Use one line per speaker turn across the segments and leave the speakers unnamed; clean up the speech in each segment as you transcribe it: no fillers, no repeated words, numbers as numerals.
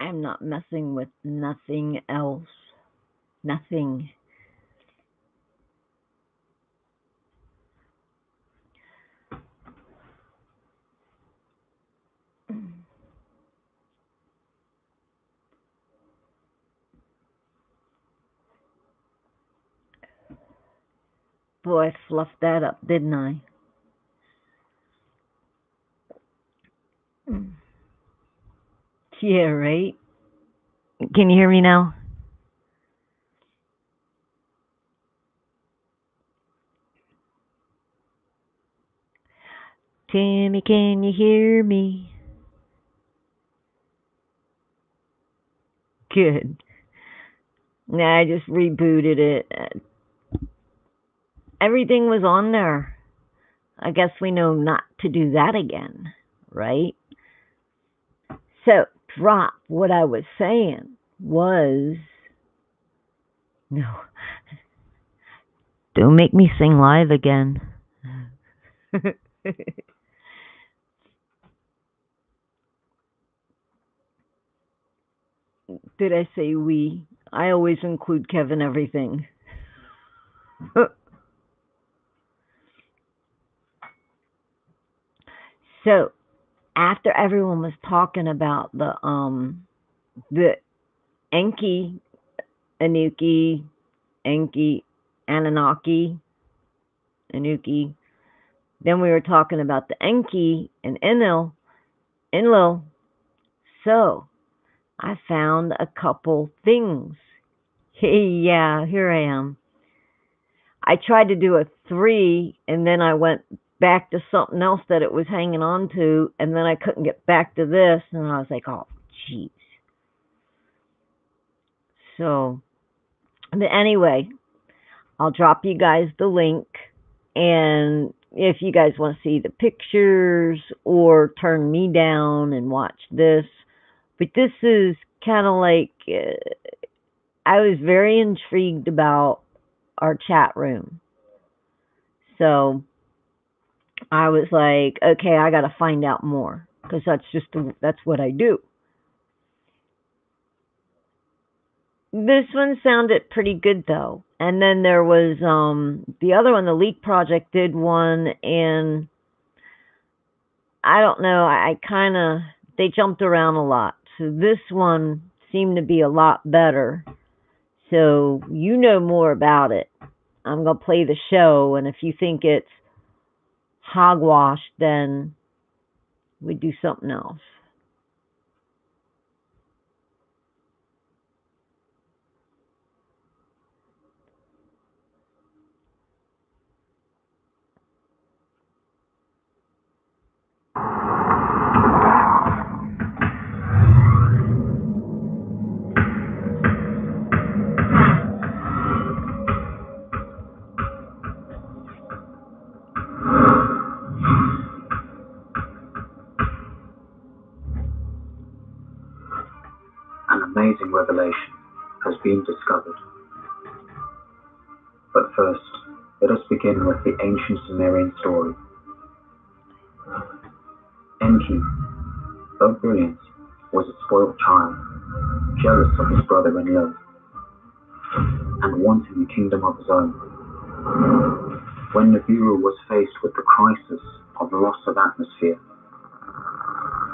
I'm not messing with nothing else. Nothing. Boy, I fluffed that up, didn't I? Yeah, right? Can you hear me now? Timmy, can you hear me? Good. Nah, I just rebooted it. Everything was on there. I guess we know not to do that again, right? So, drop what I was saying was no. Don't make me sing live again. Did I say we? I always include Kevin everything. So, after everyone was talking about the Enki, Anuki, Enki, Anunnaki, Anuki, then we were talking about the Enki and Enlil. So, I found a couple things. Yeah, here I am. I tried to do a 3 and then I went back to something else that it was hanging on to, and then I couldn't get back to this, and I was like, oh, jeez. So, but anyway, I'll drop you guys the link, and if you guys want to see the pictures or turn me down and watch this, but this is kind of like I was very intrigued about our chat room. So I was like, okay, I got to find out more because that's what I do. This one sounded pretty good though. And then there was the other one, the Leak Project did one, and I don't know, I kind of they jumped around a lot. So this one seemed to be a lot better. So you know more about it. I'm going to play the show, and if you think it's hogwash, then we do something else.
An amazing revelation has been discovered. But first, let us begin with the ancient Sumerian story. Enki, though brilliant, was a spoilt child, jealous of his brother in love, and wanting a kingdom of his own. When Nibiru was faced with the crisis of loss of atmosphere,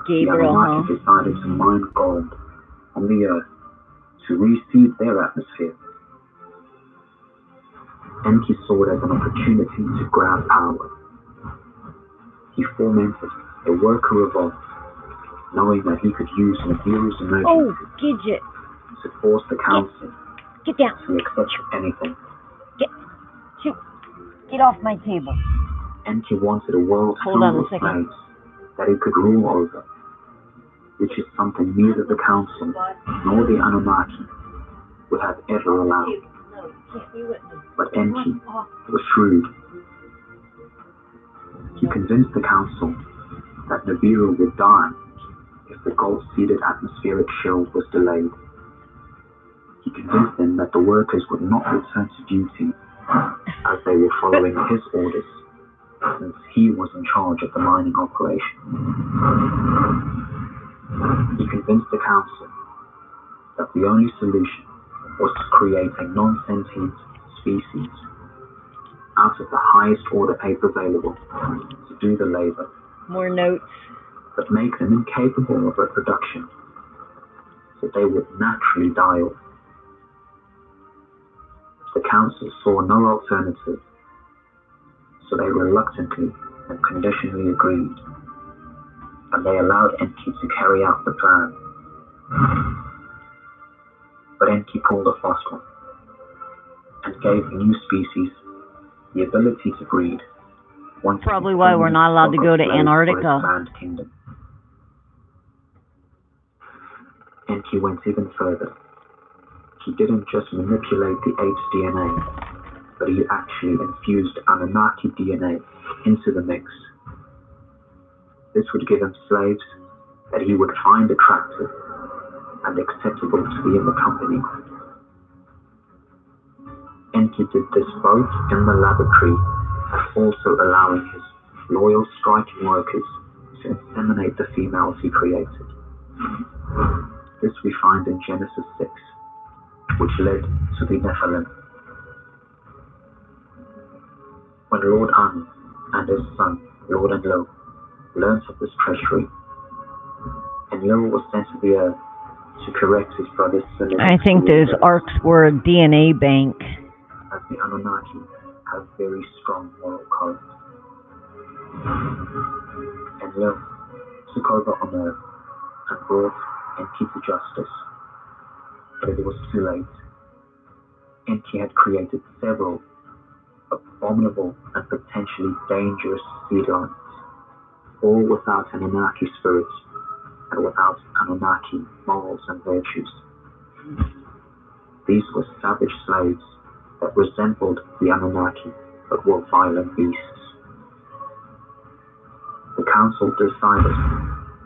the Anunnaki decided to mine gold on the earth to reseed their atmosphere. Enki saw it as an opportunity to grab power. He fomented a worker revolt, knowing that he could use Nibiru's emergency to force the council
Get down.
to accept anything.
Get off my table.
Enki wanted a world full of slaves that he could rule over, which is something neither the council nor the Anunnaki would have ever allowed. But Enki was shrewd. He convinced the council that Nibiru would die if the gold-seeded atmospheric shield was delayed. He convinced them that the workers would not return to duty as they were following his orders, since he was in charge of the mining operation. He convinced the council that the only solution was to create a non-sentient species out of the highest order ape available to do the labor,
More notes.
but make them incapable of reproduction, so they would naturally die off. The council saw no alternative, so they reluctantly and conditionally agreed, and they allowed Enki to carry out the plan. But Enki pulled a fast one, and gave the new species the ability to breed.
Probably why we're not allowed to go to Antarctica.
Kingdom. Enki went even further. He didn't just manipulate the ape's DNA, but he actually infused Anunnaki DNA into the mix. This would give him slaves that he would find attractive and acceptable to be in the company. Enki did this both in the laboratory and also allowing his loyal striking workers to inseminate the females he created. This we find in Genesis 6, which led to the Nephilim. When Lord Anu and his son, Lord Enlil, learned of this treachery, Enlil was sent to the earth to correct his brother's sin.
I think those arcs were a DNA bank.
As the Anunnaki have very strong moral code. Enlil took over on earth and brought Enki to justice. But it was too late. Enki had created several abominable and potentially dangerous seed lines, all without Anunnaki spirits and without Anunnaki morals and virtues. These were savage slaves that resembled the Anunnaki but were violent beasts. The council decided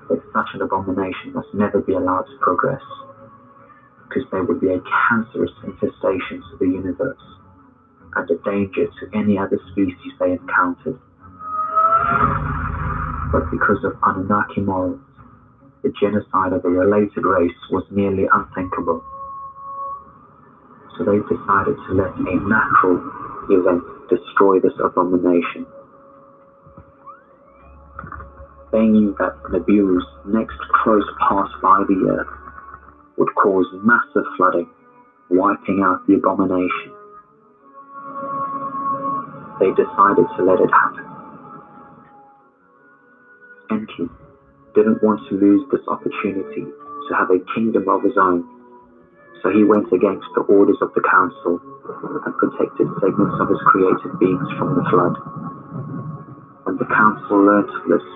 that such an abomination must never be allowed to progress, because they would be a cancerous infestation to the universe and a danger to any other species they encountered. But because of Anunnaki morals, the genocide of a related race was nearly unthinkable. So they decided to let a natural event destroy this abomination. They knew that Nibiru's next close pass by the earth would cause massive flooding, wiping out the abomination. They decided to let it happen. Enki didn't want to lose this opportunity to have a kingdom of his own, so he went against the orders of the council and protected segments of his created beings from the flood. When the council learned of this,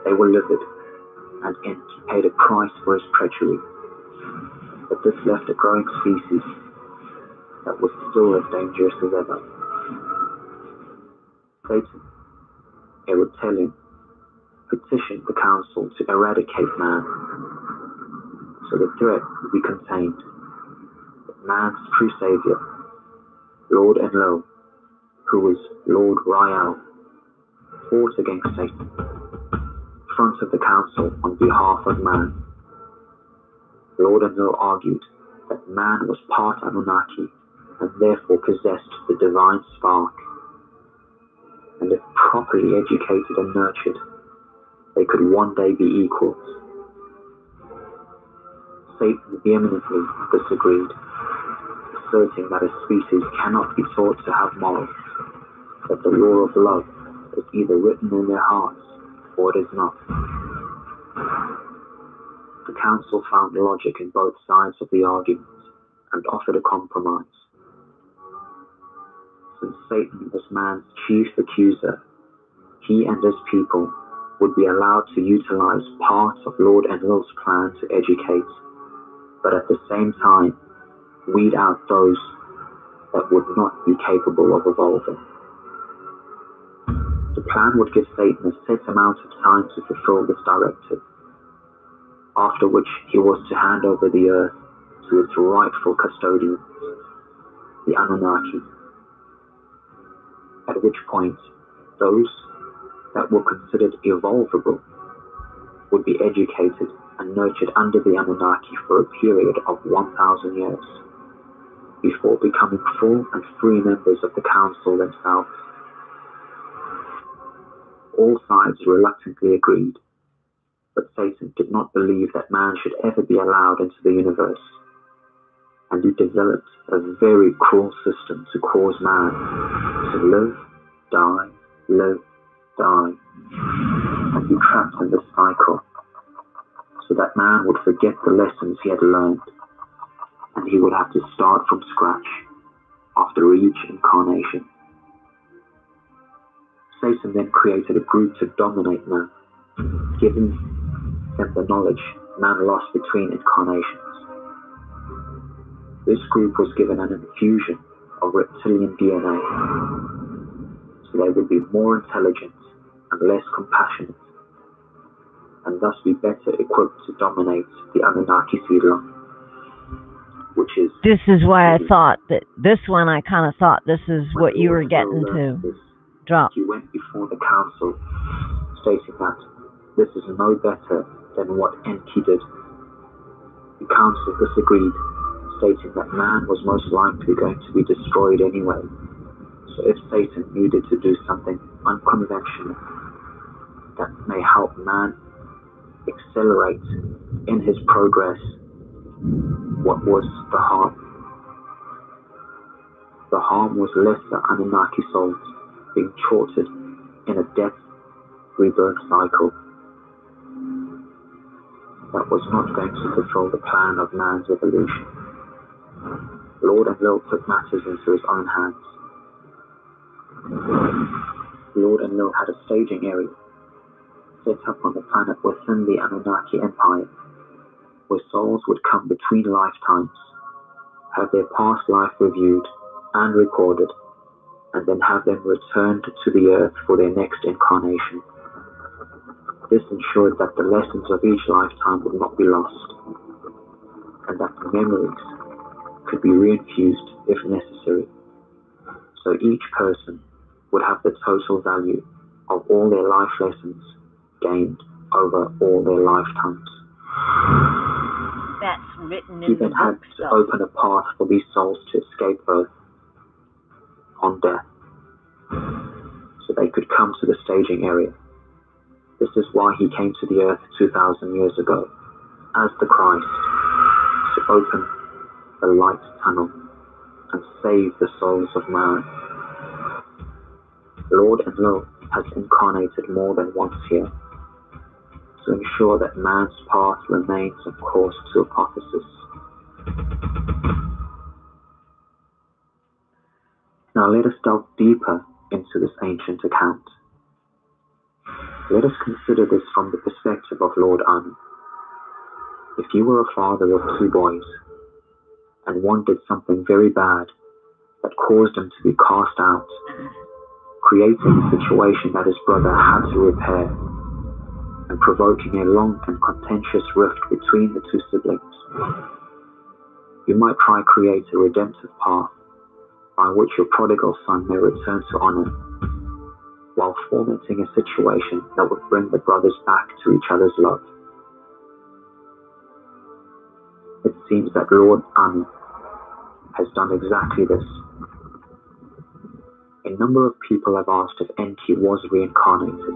they were livid, and Enki paid a price for his treachery. But this left a growing species that was still as dangerous as ever. Satan, a reptilian, petitioned the council to eradicate man, so the threat would be contained. But man's true savior, Lord Enlil, who was Lord Rael, fought against Satan in front of the council on behalf of man. Lord Enlil argued that man was part Anunnaki and therefore possessed the divine spark, and if properly educated and nurtured, they could one day be equals. Satan vehemently disagreed, asserting that a species cannot be taught to have morals, that the law of love is either written in their hearts or it is not. The council found logic in both sides of the argument and offered a compromise. Since Satan was man's chief accuser, he and his people would be allowed to utilize parts of Lord Enlil's plan to educate, but at the same time weed out those that would not be capable of evolving. The plan would give Satan a set amount of time to fulfill this directive, after which he was to hand over the earth to its rightful custodians, the Anunnaki, at which point those that were considered evolvable would be educated and nurtured under the Anunnaki for a period of 1,000 years, before becoming full and free members of the Council themselves. All sides reluctantly agreed, but Satan did not believe that man should ever be allowed into the universe, and he developed a very cruel system to cause man to live, die, and be trapped in this cycle, so that man would forget the lessons he had learned, and he would have to start from scratch after each incarnation. Satan then created a group to dominate man, giving them the knowledge man lost between incarnations. This group was given an infusion of reptilian DNA, so they would be more intelligent and less compassionate, and thus be better equipped to dominate the Anunnaki seed line, which is...
This is why I thought that this one, I kind of thought this is what you were getting to drop.
He went before the council, stating that this is no better than what Enki did. The council disagreed, stating that man was most likely going to be destroyed anyway. So if Satan needed to do something unconventional that may help man accelerate in his progress, what was the harm? The harm was lesser Anunnaki souls being thwarted in a death rebirth cycle that was not going to fulfill the plan of man's evolution. Lord Enlil took matters into his own hands. Lord Enlil had a staging area set up on the planet within the Anunnaki Empire, where souls would come between lifetimes, have their past life reviewed and recorded, and then have them returned to the earth for their next incarnation. This ensured that the lessons of each lifetime would not be lost, and that the memories could be reinfused if necessary. So each person would have the total value of all their life lessons gained over all their lifetimes.
That's written
He
in the
then had
book.
to open a path for these souls to escape Earth on death, so they could come to the staging area. This is why he came to the earth 2,000 years ago, as the Christ, to open the light tunnel and save the souls of man. Lord Enlil has incarnated more than once here, to ensure that man's path remains on course to apotheosis. Now let us delve deeper into this ancient account. Let us consider this from the perspective of Lord Anu. If you were a father of two boys, and one did something very bad that caused him to be cast out, creating a situation that his brother had to repair, and provoking a long and contentious rift between the two siblings, you might try to create a redemptive path by which your prodigal son may return to honor, while fomenting a situation that would bring the brothers back to each other's love. It seems that Lord Anu has done exactly this. A number of people have asked if Enki was reincarnated,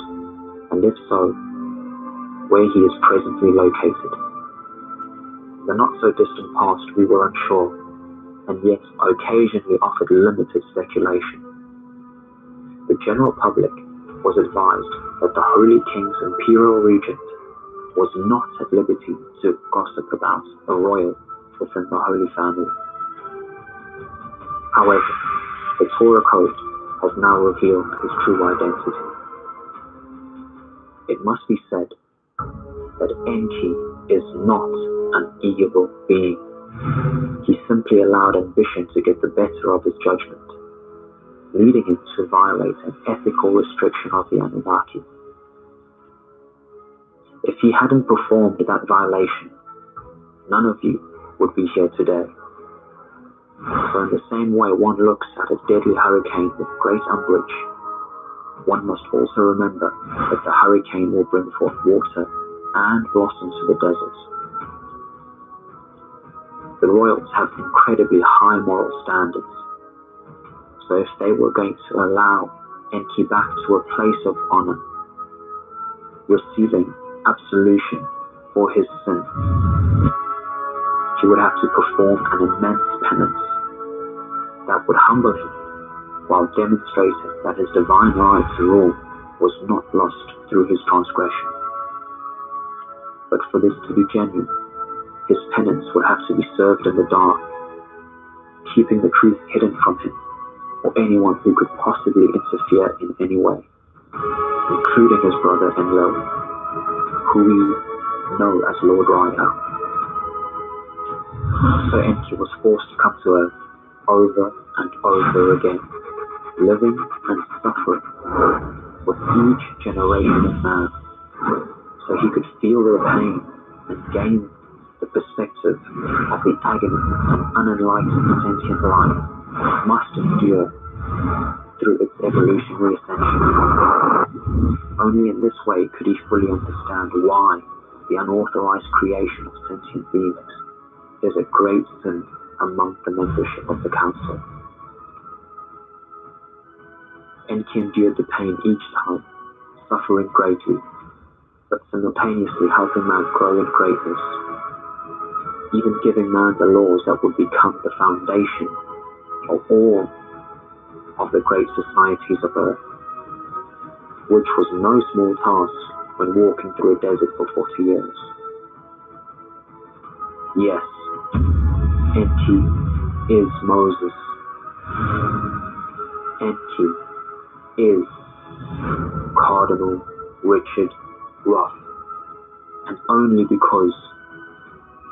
and if so, where he is presently located. In the not-so-distant past we were unsure, and yet occasionally offered limited speculation. The general public was advised that the Holy King's imperial regent was not at liberty to gossip about a royal within the Holy Family. However, the Torah code has now revealed his true identity. It must be said that Enki is not an evil being. He simply allowed ambition to get the better of his judgment, leading him to violate an ethical restriction of the Anunnaki. If he hadn't performed that violation, none of you would be here today. So in the same way one looks at a deadly hurricane with great umbrage, one must also remember that the hurricane will bring forth water and blossoms to the desert. The royals have incredibly high moral standards, so if they were going to allow Enki back to a place of honor, receiving absolution for his sin, he would have to perform an immense penance that would humble him while demonstrating that his divine right to rule was not lost through his transgression. But for this to be genuine, his penance would have to be served in the dark, keeping the truth hidden from him or anyone who could possibly interfere in any way, including his brother Enlil, who we know as Lord Rael. So Enki was forced to come to earth over and over again, living and suffering with each generation of man, so he could feel their pain and gain the perspective of the agony an unenlightened sentient life must endure through its evolutionary ascension. Only in this way could he fully understand why the unauthorized creation of sentient beings is a great sin among the membership of the council. Enki endured the pain each time, suffering greatly, but simultaneously helping man grow in greatness, even giving man the laws that would become the foundation of all of the great societies of earth, which was no small task when walking through a desert for 40 years. Yes, Enki is Moses. Enki is Cardinal Richard Roth, and only because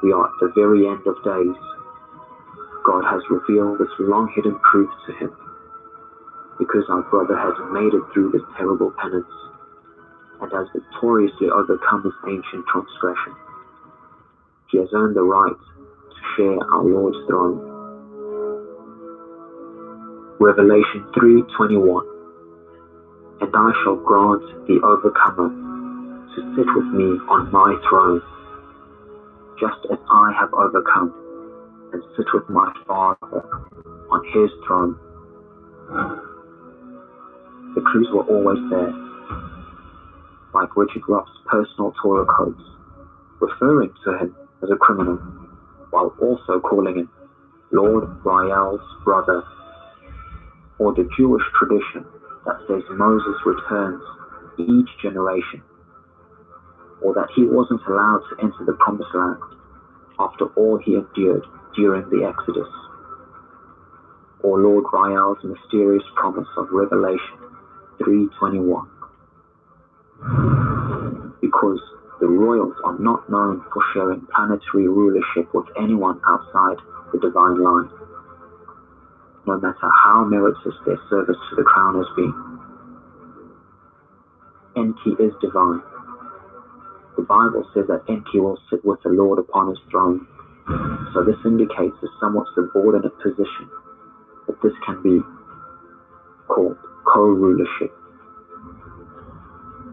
we are at the very end of days, God has revealed this long-hidden truth to him, because our brother has made it through this terrible penance and has victoriously overcome his ancient transgression. He has earned the right to share our Lord's throne. Revelation 3:21. And I shall grant the overcomer to sit with me on my throne, just as I have overcome and sit with my Father on his throne. The clues were always there, like Richard Roth's personal Torah codes, referring to him as a criminal, while also calling him Lord Rael's brother, or the Jewish tradition that says Moses returns each generation, or that he wasn't allowed to enter the Promised Land after all he endured during the Exodus, or Lord Rael's mysterious promise of Revelation 3:21. Because the royals are not known for sharing planetary rulership with anyone outside the divine line, no matter how meritorious their service to the crown has been. Enki is divine. The Bible says that Enki will sit with the Lord upon his throne, so this indicates a somewhat subordinate position, but this can be called co-rulership.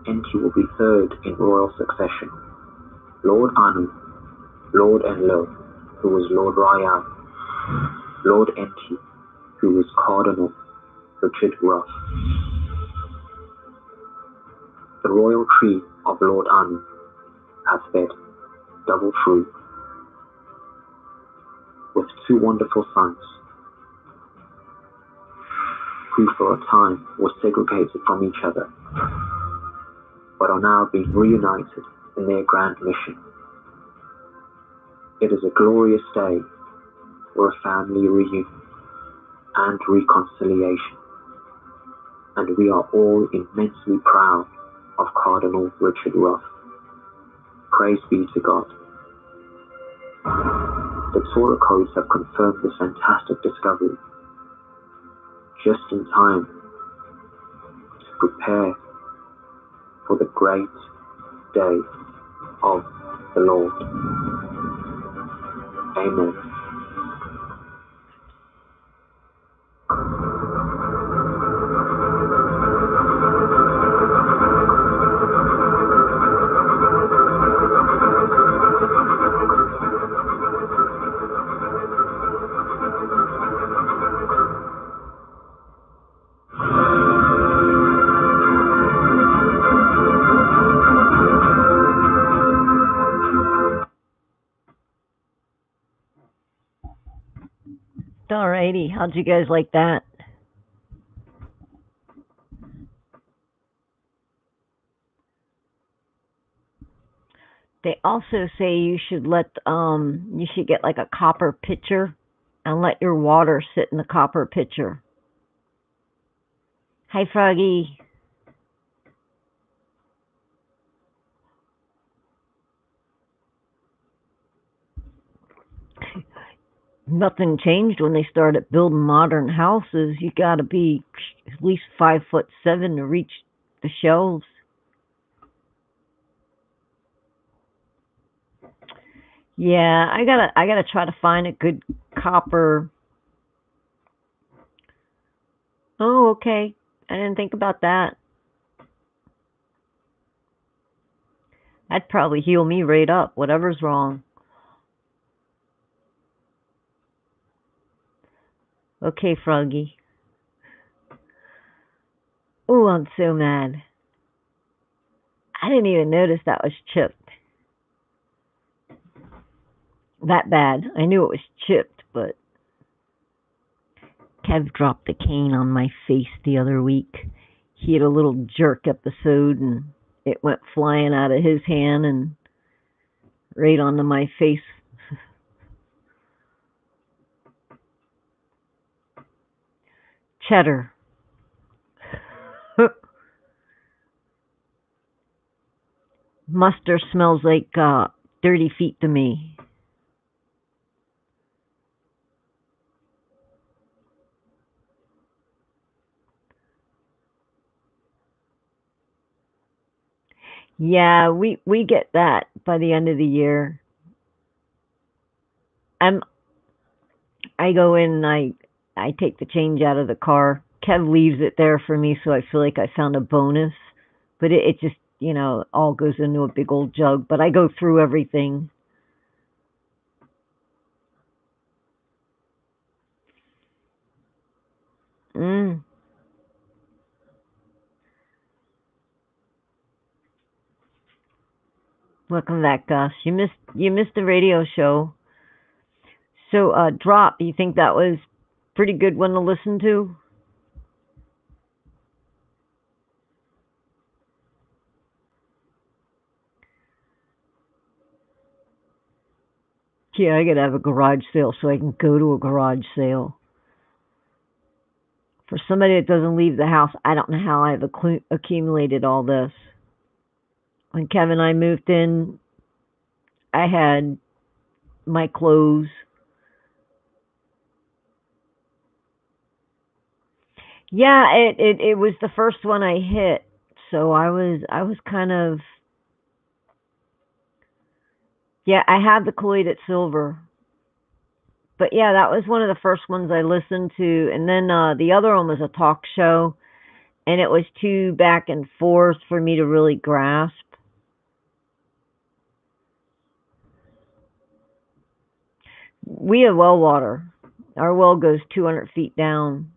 Enki will be third in royal succession. Lord Anu, Lord Enlil, who was Lord Rael, Lord Enki, who was Cardinal Richard Roth. The royal tree of Lord Anu has fed double fruit, with two wonderful sons, who for a time were segregated from each other, but are now being reunited in their grand mission. It is a glorious day for a family reunion and reconciliation, and we are all immensely proud of Cardinal Richard Roth. Praise be to God. The Torah codes have confirmed this fantastic discovery just in time to prepare for the great day of the Lord. Amen.
Alrighty, how'd you guys like that? They also say you should get like a copper pitcher and let your water sit in the copper pitcher. Hi, Froggy. Nothing changed when they started building modern houses. You got to be at least 5'7" to reach the shelves. Yeah, I gotta try to find a good copper. Oh, okay. I didn't think about that. That'd probably heal me right up, whatever's wrong. Okay, Froggy. Oh, I'm so mad. I didn't even notice that was chipped. That bad. I knew it was chipped, but Kev dropped the cane on my face the other week. He had a little jerk episode and it went flying out of his hand and right onto my face. Cheddar. Mustard smells like dirty feet to me. Yeah, we get that by the end of the year. I'm I go in and I take the change out of the car. Kev leaves it there for me, so I feel like I found a bonus. But it just all goes into a big old jug. But I go through everything. Mm. Welcome back, Gus. You missed the radio show. So, drop. You think that was pretty good one to listen to? Yeah, I gotta have a garage sale so I can go to a garage sale. For somebody that doesn't leave the house, I don't know how I've accumulated all this. When Kevin and I moved in, I had my clothes. Yeah, it was the first one I hit, so I was kind of, yeah, I had the collided silver, but yeah, that was one of the first ones I listened to, and then the other one was a talk show, and it was too back and forth for me to really grasp. We have well water. Our well goes 200 feet down.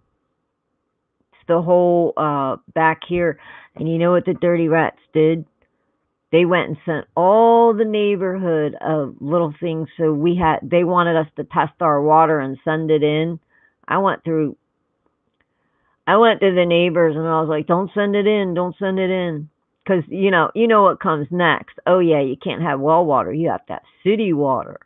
It's the whole back here, and you know what the dirty rats did? They went and sent all the neighborhood of little things. So they wanted us to test our water and send it in. I went through, I went to the neighbors and I was like, don't send it in, don't send it in. Cause you know what comes next. Oh yeah, you can't have well water. You have to have city water.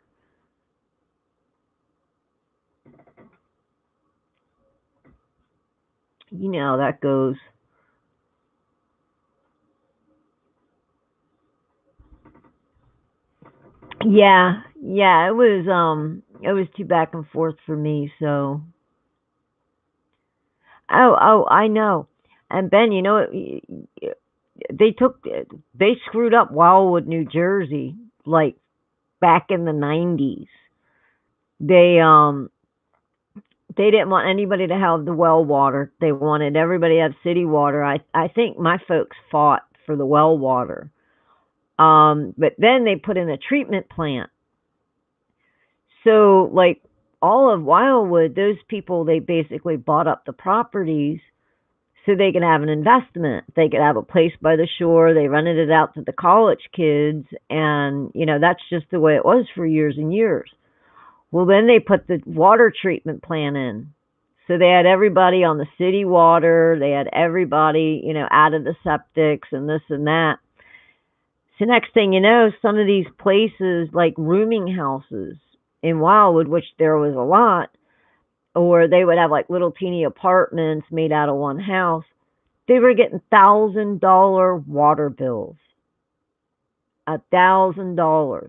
You know how that goes. Yeah, yeah, it was too back and forth for me. So, oh, I know. And Ben, they took they screwed up Wildwood, New Jersey, like back in the 90s. They they didn't want anybody to have the well water. They wanted everybody to have city water. I think my folks fought for the well water. But then they put in a treatment plant. So like all of Wildwood, those people they basically bought up the properties so they could have an investment. They could have a place by the shore. They rented it out to the college kids, and that's just the way it was for years and years. Well, then they put the water treatment plant in. So they had everybody on the city water. They had everybody, out of the septics and this and that. So next thing you know, some of these places like rooming houses in Wildwood, which there was a lot, or they would have like little teeny apartments made out of one house. They were getting $1,000 water bills. $1,000.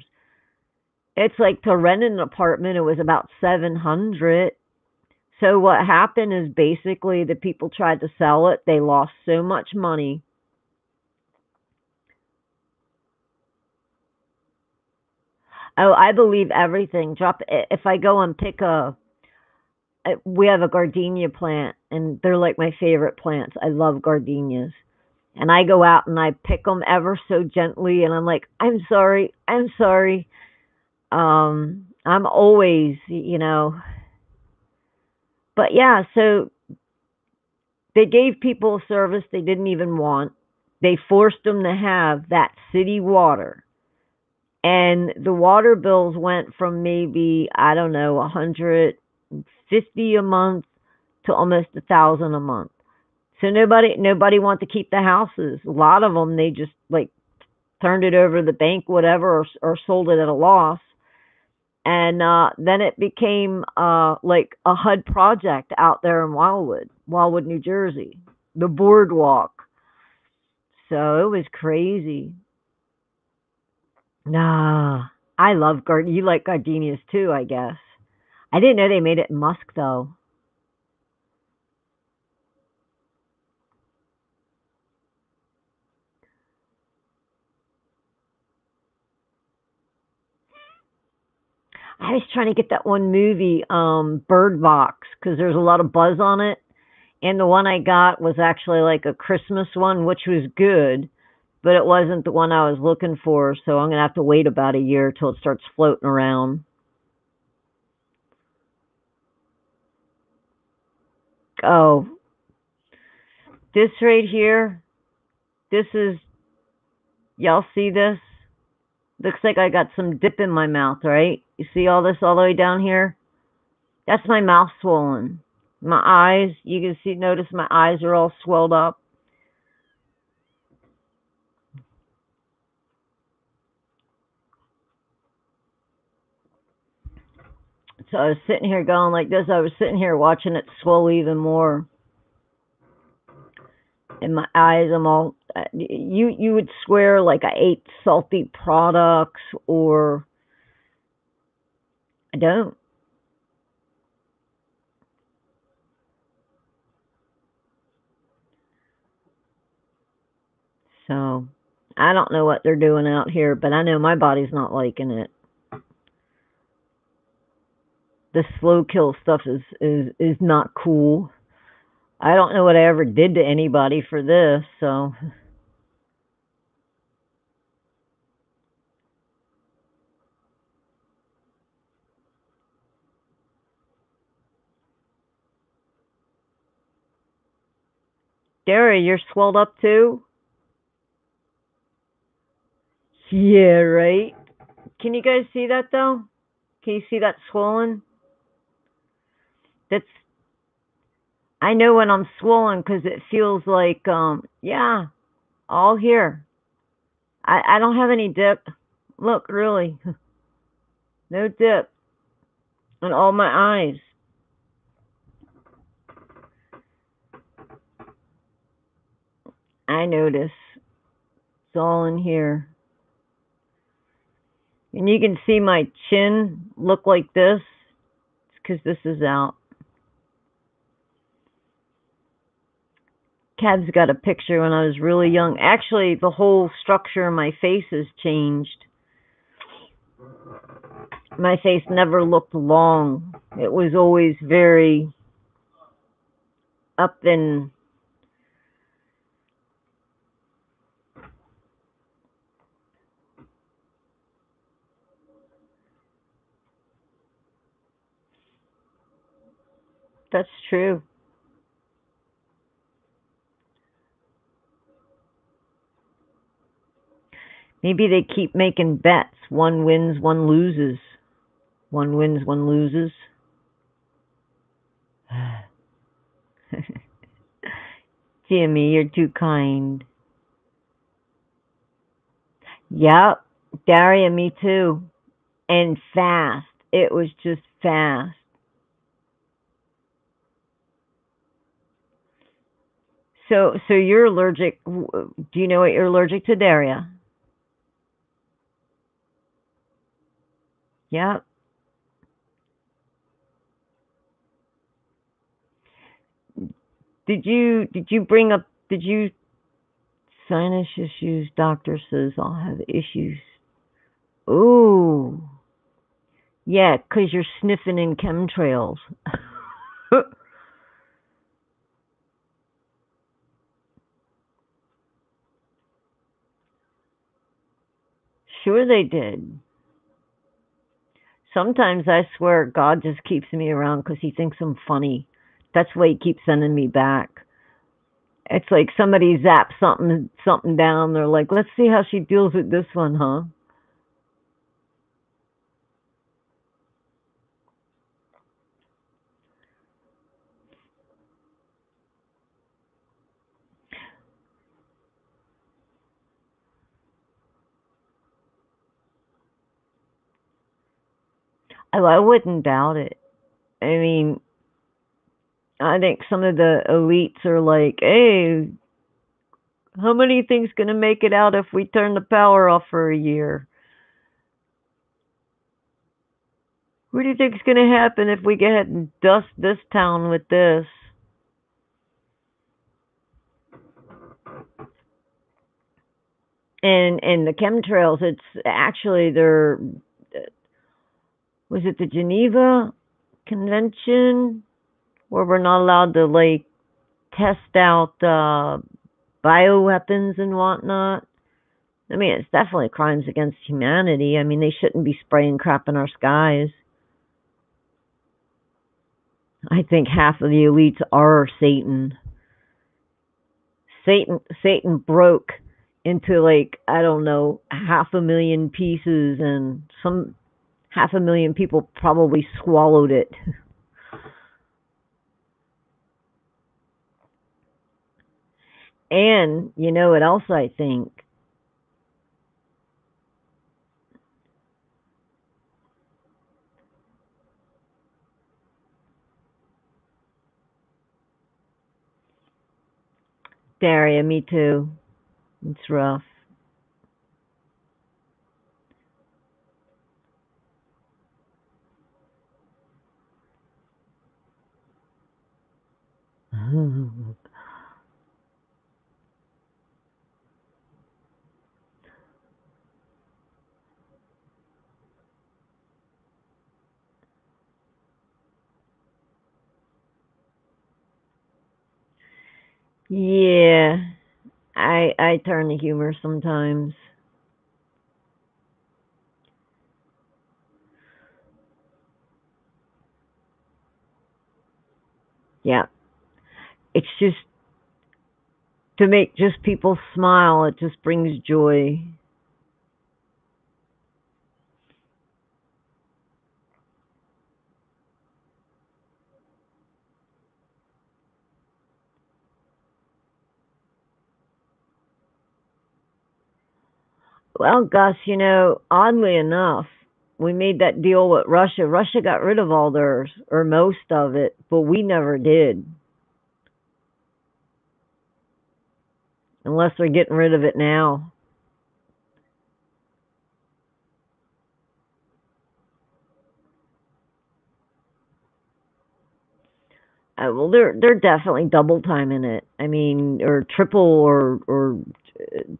It's like to rent an apartment, it was about 700. So what happened is basically the people tried to sell it. They lost so much money. Oh, I believe everything. Drop if I go and pick we have a gardenia plant, and they're like my favorite plants. I love gardenias. And I go out and I pick them ever so gently, and I'm like, I'm sorry, I'm sorry. I'm always, but yeah, so they gave people a service they didn't even want. They forced them to have that city water. And the water bills went from maybe, I don't know, 150 a month to almost 1,000 a month. So nobody wanted to keep the houses. A lot of them, they just like turned it over to the bank, whatever, or sold it at a loss. And then it became like a HUD project out there in Wildwood, New Jersey, the boardwalk. So it was crazy. Nah, I love garden. You like gardenias too, I guess. I didn't know they made it in musk though. I was trying to get that one movie, Bird Box, because there's a lot of buzz on it. And the one I got was actually like a Christmas one, which was good, but it wasn't the one I was looking for. So I'm gonna have to wait about a year till it starts floating around. Oh, this right here. This is y'all see this? Looks like I got some dip in my mouth, right? You see all this all the way down here? That's my mouth swollen. My eyes, you can see, notice my eyes are all swelled up. So I was sitting here going like this. I was sitting here watching it swell even more. And my eyes, I'm all, you would swear like I ate salty products, or I don't. So I don't know what they're doing out here, but I know my body's not liking it. The slow kill stuff is not cool. I don't know what I ever did to anybody for this, so Gary, you're swelled up too? Yeah, right. Can you guys see that though? Can you see that swollen? That's I know when I'm swollen because it feels like yeah, all here. I don't have any dip. Look, really, no dip in all my eyes. I notice it's all in here. And you can see my chin look like this. It's because this is out. Cab's got a picture when I was really young. Actually, the whole structure of my face has changed. My face never looked long. It was always very up and that's true. Maybe they keep making bets. One wins, one loses. One wins, one loses. Jimmy, you're too kind. Yep. Daria, me too. And fast. It was just fast. So you're allergic. Do you know what you're allergic to, Daria? Yep. Did you bring up, did you, sinus issues, doctor says I'll have issues. Ooh. Yeah, 'cause you're sniffing in chemtrails. Sure they did. Sometimes I swear God just keeps me around 'cause he thinks I'm funny. That's why he keeps sending me back. It's like somebody zaps something down. They're like, let's see how she deals with this one, huh? I wouldn't doubt it. I mean, I think some of the elites are like, hey, how many things gonna make it out if we turn the power off for a year? What do you think's gonna happen if we go ahead and dust this town with this? And the chemtrails, it's actually they're, was it the Geneva Convention where we're not allowed to like test out bioweapons and whatnot? I mean, it's definitely crimes against humanity. I mean, they shouldn't be spraying crap in our skies. I think half of the elites are Satan. Satan broke into like, I don't know, 500,000 pieces, and some 500,000 people probably swallowed it. And you know what else I think? Daria, me too. It's rough. Yeah, I turn to humor sometimes. Yeah, it's just to make just people smile. It just brings joy. Well, Gus, oddly enough, we made that deal with Russia. Russia got rid of all theirs, or most of it, but we never did, unless they're getting rid of it now. Well, they're definitely double timing it. I mean, or triple, or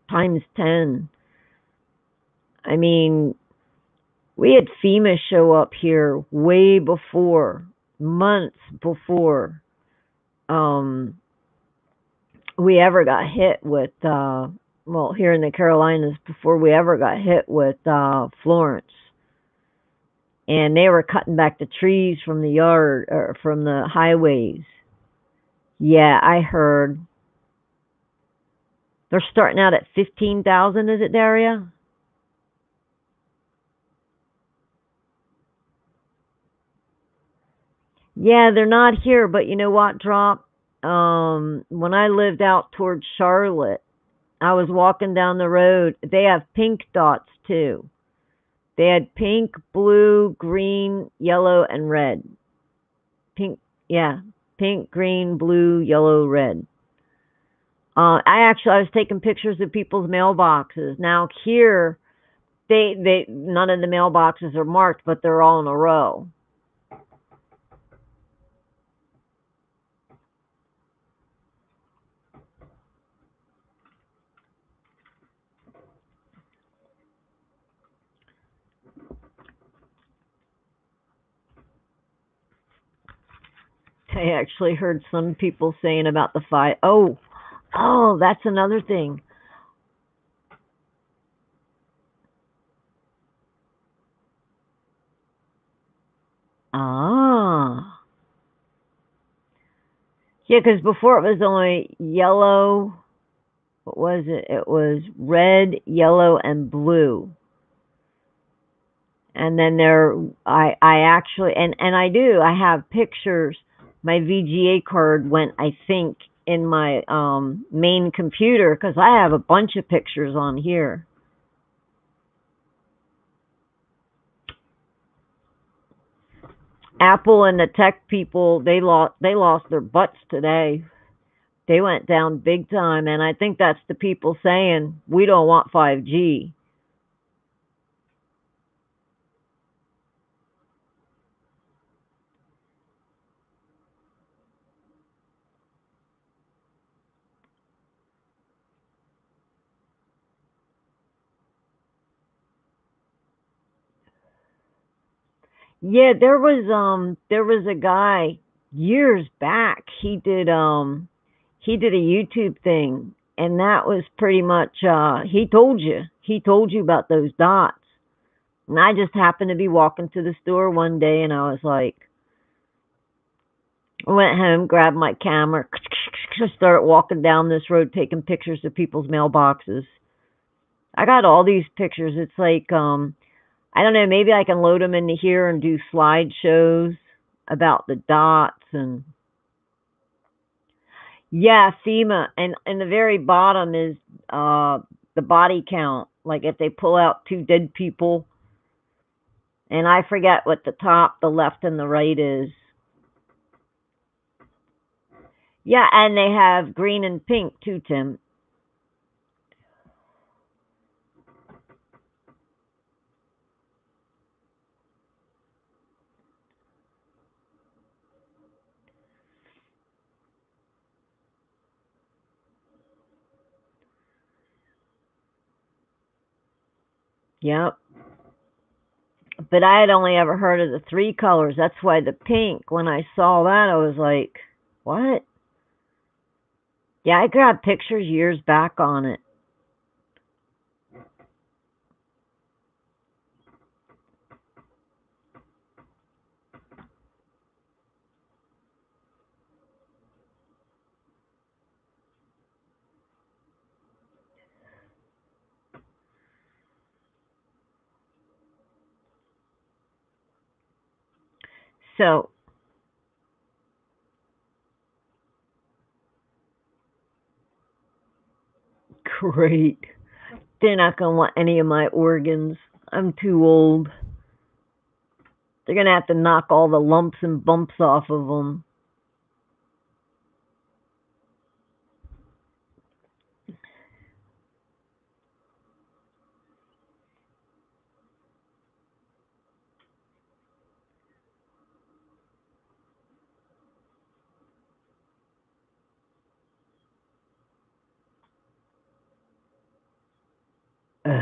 times 10. I mean, we had FEMA show up here way before, months before um, we ever got hit with, well, here in the Carolinas, before we ever got hit with Florence. And they were cutting back the trees from the yard, or from the highways. Yeah, I heard. They're starting out at 15,000, is it, Daria? Yeah, they're not here, but you know what, Drop? When I lived out towards Charlotte, I was walking down the road. They have pink dots too. They had pink, blue, green, yellow, and red. Pink, yeah, pink, green, blue, yellow, red. I was taking pictures of people's mailboxes. Now here, they none of the mailboxes are marked, but they're all in a row. I actually heard some people saying about the five. Oh, that's another thing. Ah, yeah, because before it was only yellow. What was it? It was red, yellow, and blue. And then I actually, and I have pictures. My VGA card went, I think, in my main computer because I have a bunch of pictures on here. Apple and the tech people, they lost their butts today. They went down big time, and I think that's the people saying we don't want 5G. Yeah, there was a guy years back. He did a YouTube thing, and that was pretty much he told you about those dots. And I just happened to be walking to the store one day, and I was like, I went home, grabbed my camera, started walking down this road taking pictures of people's mailboxes. I got all these pictures. It's like I don't know, maybe I can load them into here and do slideshows about the dots and yeah, FEMA, and the very bottom is the body count. Like if they pull out two dead people, and I forget what the top, the left, and the right is. Yeah, and they have green and pink too, Tim. Yep. But I had only ever heard of the three colors. That's why the pink. When I saw that, I was like, "What?" Yeah, I grabbed pictures years back on it. So great. They're not gonna want any of my organs. I'm too old. They're gonna have to knock all the lumps and bumps off of them. Ugh.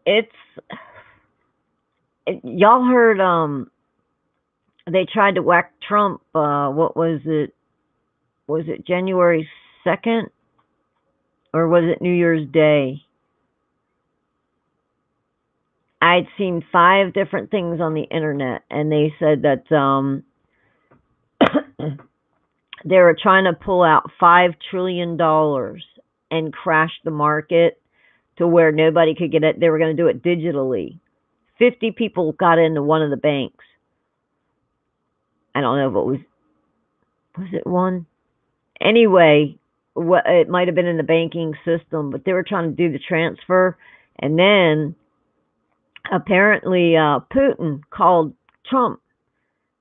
It's y'all heard they tried to whack Trump. What was it? Was it January 2nd or was it New Year's Day? I'd seen 5 different things on the internet, and they said that they were trying to pull out $5 trillion and crash the market to where nobody could get it. They were going to do it digitally. 50 people got into one of the banks. I don't know if it was it one? Anyway, what it might have been in the banking system, but they were trying to do the transfer, and then apparently Putin called Trump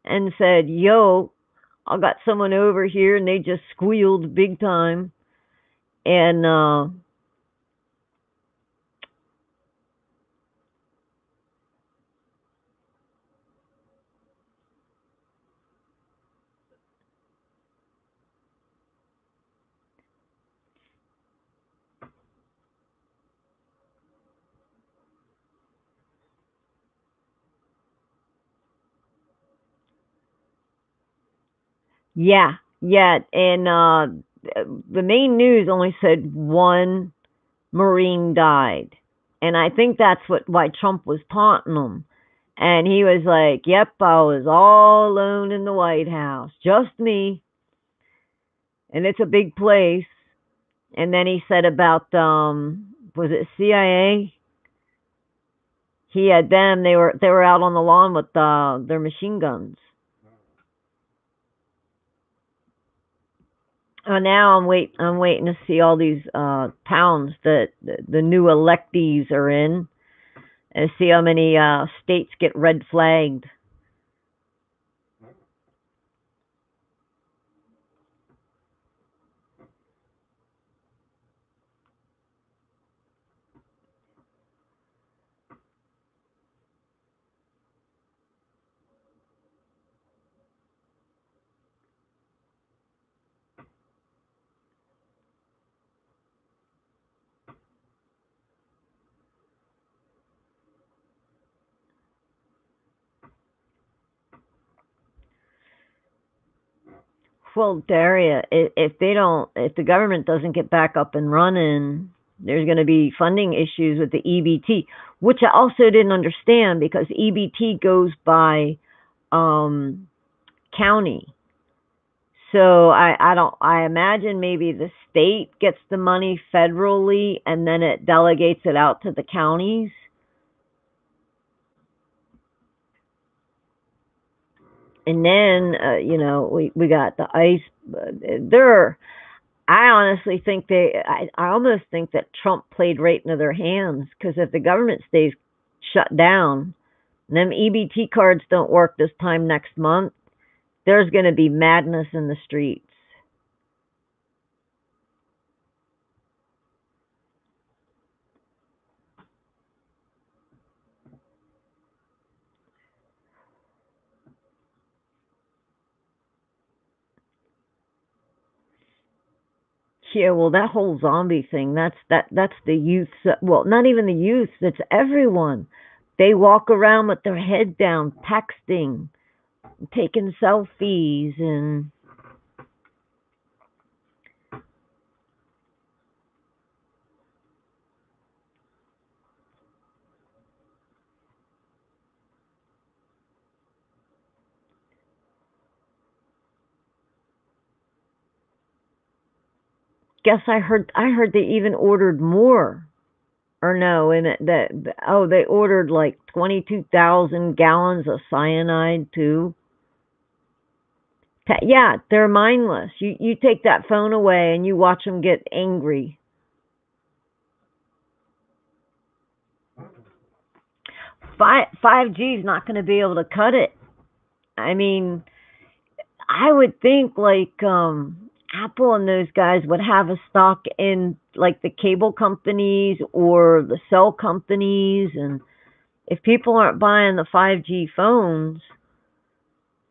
and said, "Yo, I got someone over here, and they just squealed big time." And yeah, yeah, and the main news only said one Marine died, and I think that's why Trump was taunting him. And he was like, "Yep, I was all alone in the White House, just me, and it's a big place." And then he said about was it CIA? He had them. They were out on the lawn with their machine guns. Now I'm waiting to see all these towns that the new electees are in, and see how many states get red flagged. Well, Daria, if the government doesn't get back up and running, there's going to be funding issues with the EBT, which I also didn't understand because EBT goes by um, county. So I imagine maybe the state gets the money federally and then it delegates it out to the counties. And then, we got the ice. There, I honestly think I almost think that Trump played right into their hands because if the government stays shut down, and them EBT cards don't work this time next month, there's going to be madness in the streets. Yeah, well, that whole zombie thing, that's the youth. Well, not even the youth, that's everyone. They walk around with their head down, texting, taking selfies, and guess I heard they even ordered more. Or no, and they ordered like 22,000 gallons of cyanide too. Yeah, they're mindless. You take that phone away and you watch them get angry. 5G is not going to be able to cut it. I mean, I would think like Apple and those guys would have a stock in like the cable companies or the cell companies, and if people aren't buying the 5G phones,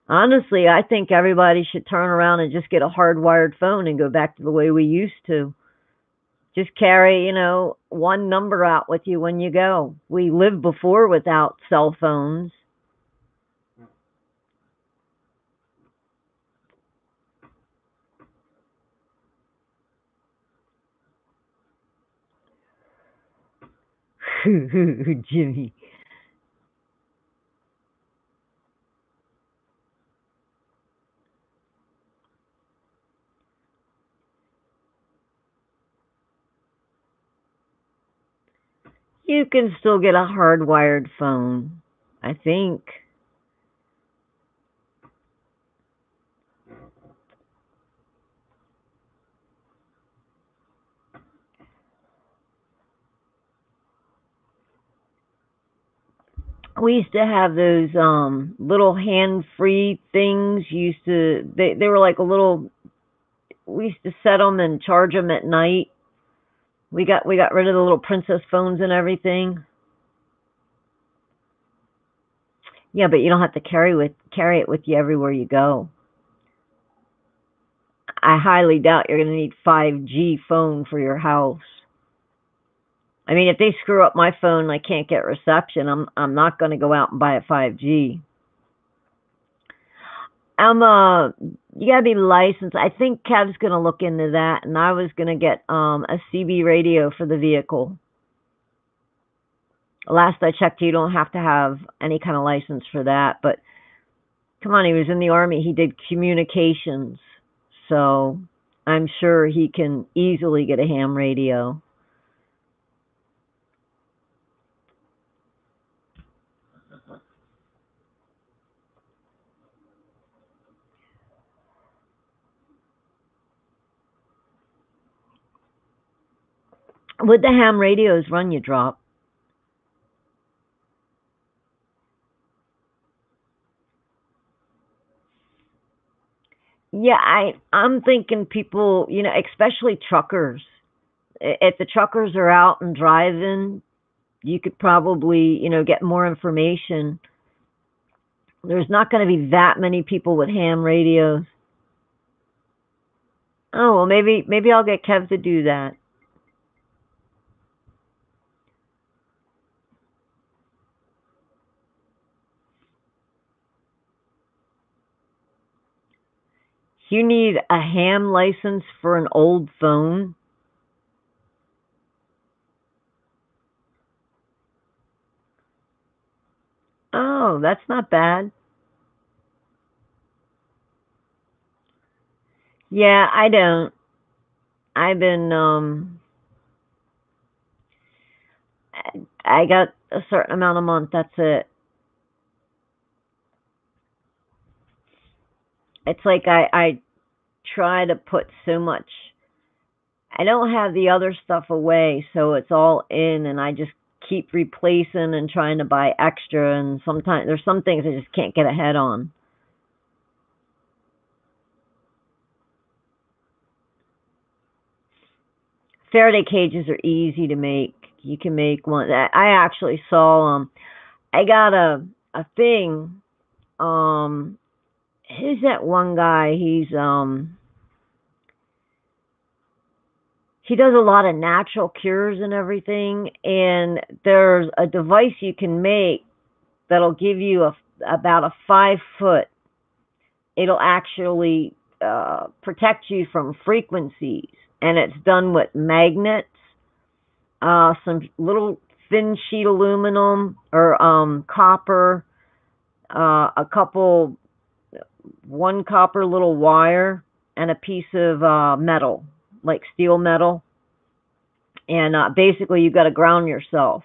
honestly, I think everybody should turn around and just get a hardwired phone and go back to the way we used to. Just carry, one number out with you when you go. We lived before without cell phones. Jimmy. You can still get a hardwired phone, I think. We used to have those little hand-free things. They were like a little. We used to set them and charge them at night. We got rid of the little princess phones and everything. Yeah, but you don't have to carry it with you everywhere you go. I highly doubt you're going to need 5G phone for your house. I mean, if they screw up my phone and I can't get reception, I'm not going to go out and buy a 5G. You gotta be licensed. I think Kev's gonna look into that, and I was gonna get a CB radio for the vehicle. Last I checked, you don't have to have any kind of license for that. But come on, he was in the Army. He did communications, so I'm sure he can easily get a ham radio. Would the ham radios run you drop? Yeah, I'm thinking people, especially truckers. If the truckers are out and driving, you could probably, get more information. There's not going to be that many people with ham radios. Oh, well, maybe I'll get Kev to do that. You need a ham license for an old phone? Oh, that's not bad. Yeah, I don't. I've been I got a certain amount a month, that's it. It's like I try to put so much. I don't have the other stuff away, so it's all in, and I just keep replacing and trying to buy extra, and sometimes there's some things I just can't get ahead on. Faraday cages are easy to make. You can make one. I actually saw I got a thing. Um who's that one guy? He does a lot of natural cures and everything, and there's a device you can make that'll give you about a 5 foot. It'll actually protect you from frequencies, and it's done with magnets, some little thin sheet aluminum or copper, a couple, one copper little wire, and a piece of metal, like steel metal. And basically, you've got to ground yourself.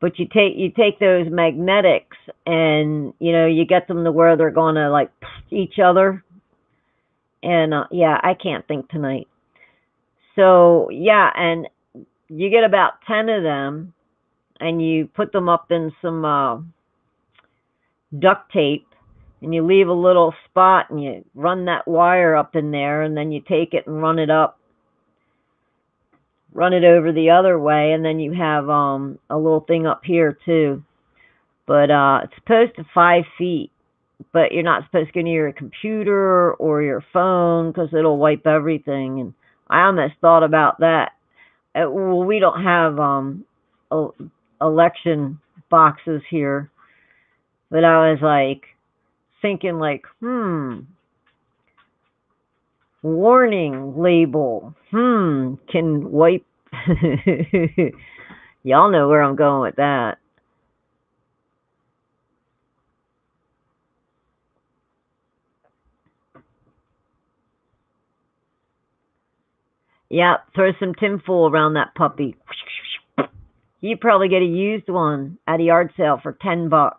But you take those magnetics, and you get them to where they're going to like each other. And yeah, I can't think tonight. So yeah, and you get about 10 of them, and you put them up in some duct tape, and you leave a little spot, and you run that wire up in there, and then you take it and run it over the other way, and then you have a little thing up here too. But it's supposed to 5 feet, but you're not supposed to go near your computer or your phone because it'll wipe everything. And I almost thought about that. Well, we don't have election boxes here, but I was like thinking like, warning label, can wipe. Y'all know where I'm going with that. Yeah, throw some tinfoil around that puppy. You probably get a used one at a yard sale for $10.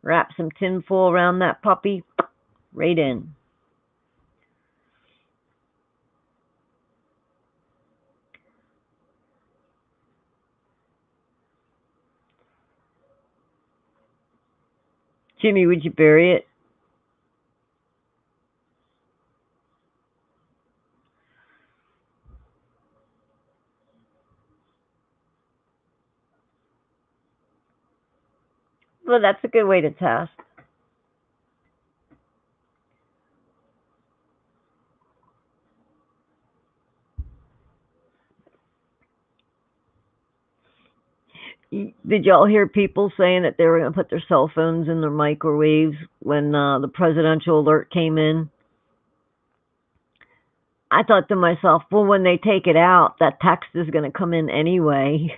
Wrap some tinfoil around that puppy, right in. Jimmy, would you bury it? Well, that's a good way to test. Did y'all hear people saying that they were going to put their cell phones in their microwaves when the presidential alert came in? I thought to myself, well, when they take it out, that text is going to come in anyway.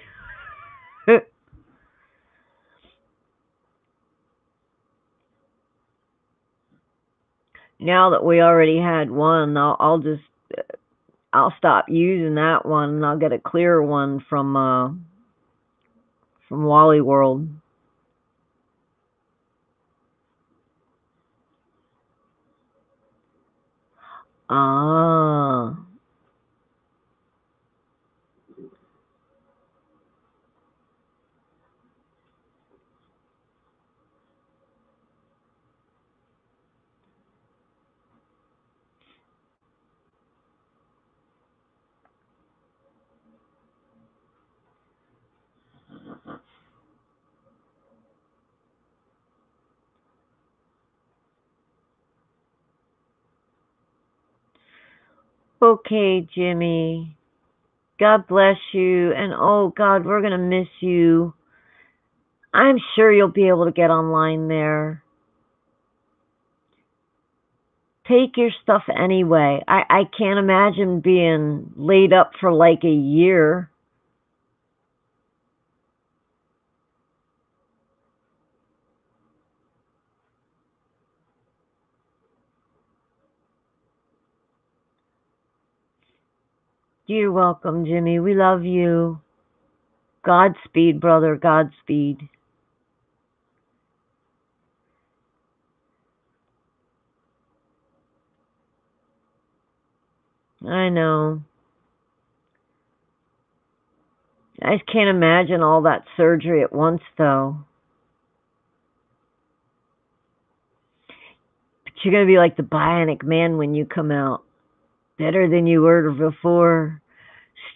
Now that we already had one, I'll stop using that one and I'll get a clearer one from Wally World. Ah. Okay, Jimmy. God bless you. And oh, God, we're going to miss you. I'm sure you'll be able to get online there. Take your stuff anyway. I can't imagine being laid up for like a year. You're welcome, Jimmy. We love you. Godspeed, brother. Godspeed. I know. I just can't imagine all that surgery at once, though. But you're going to be like the Bionic Man when you come out. Better than you were before.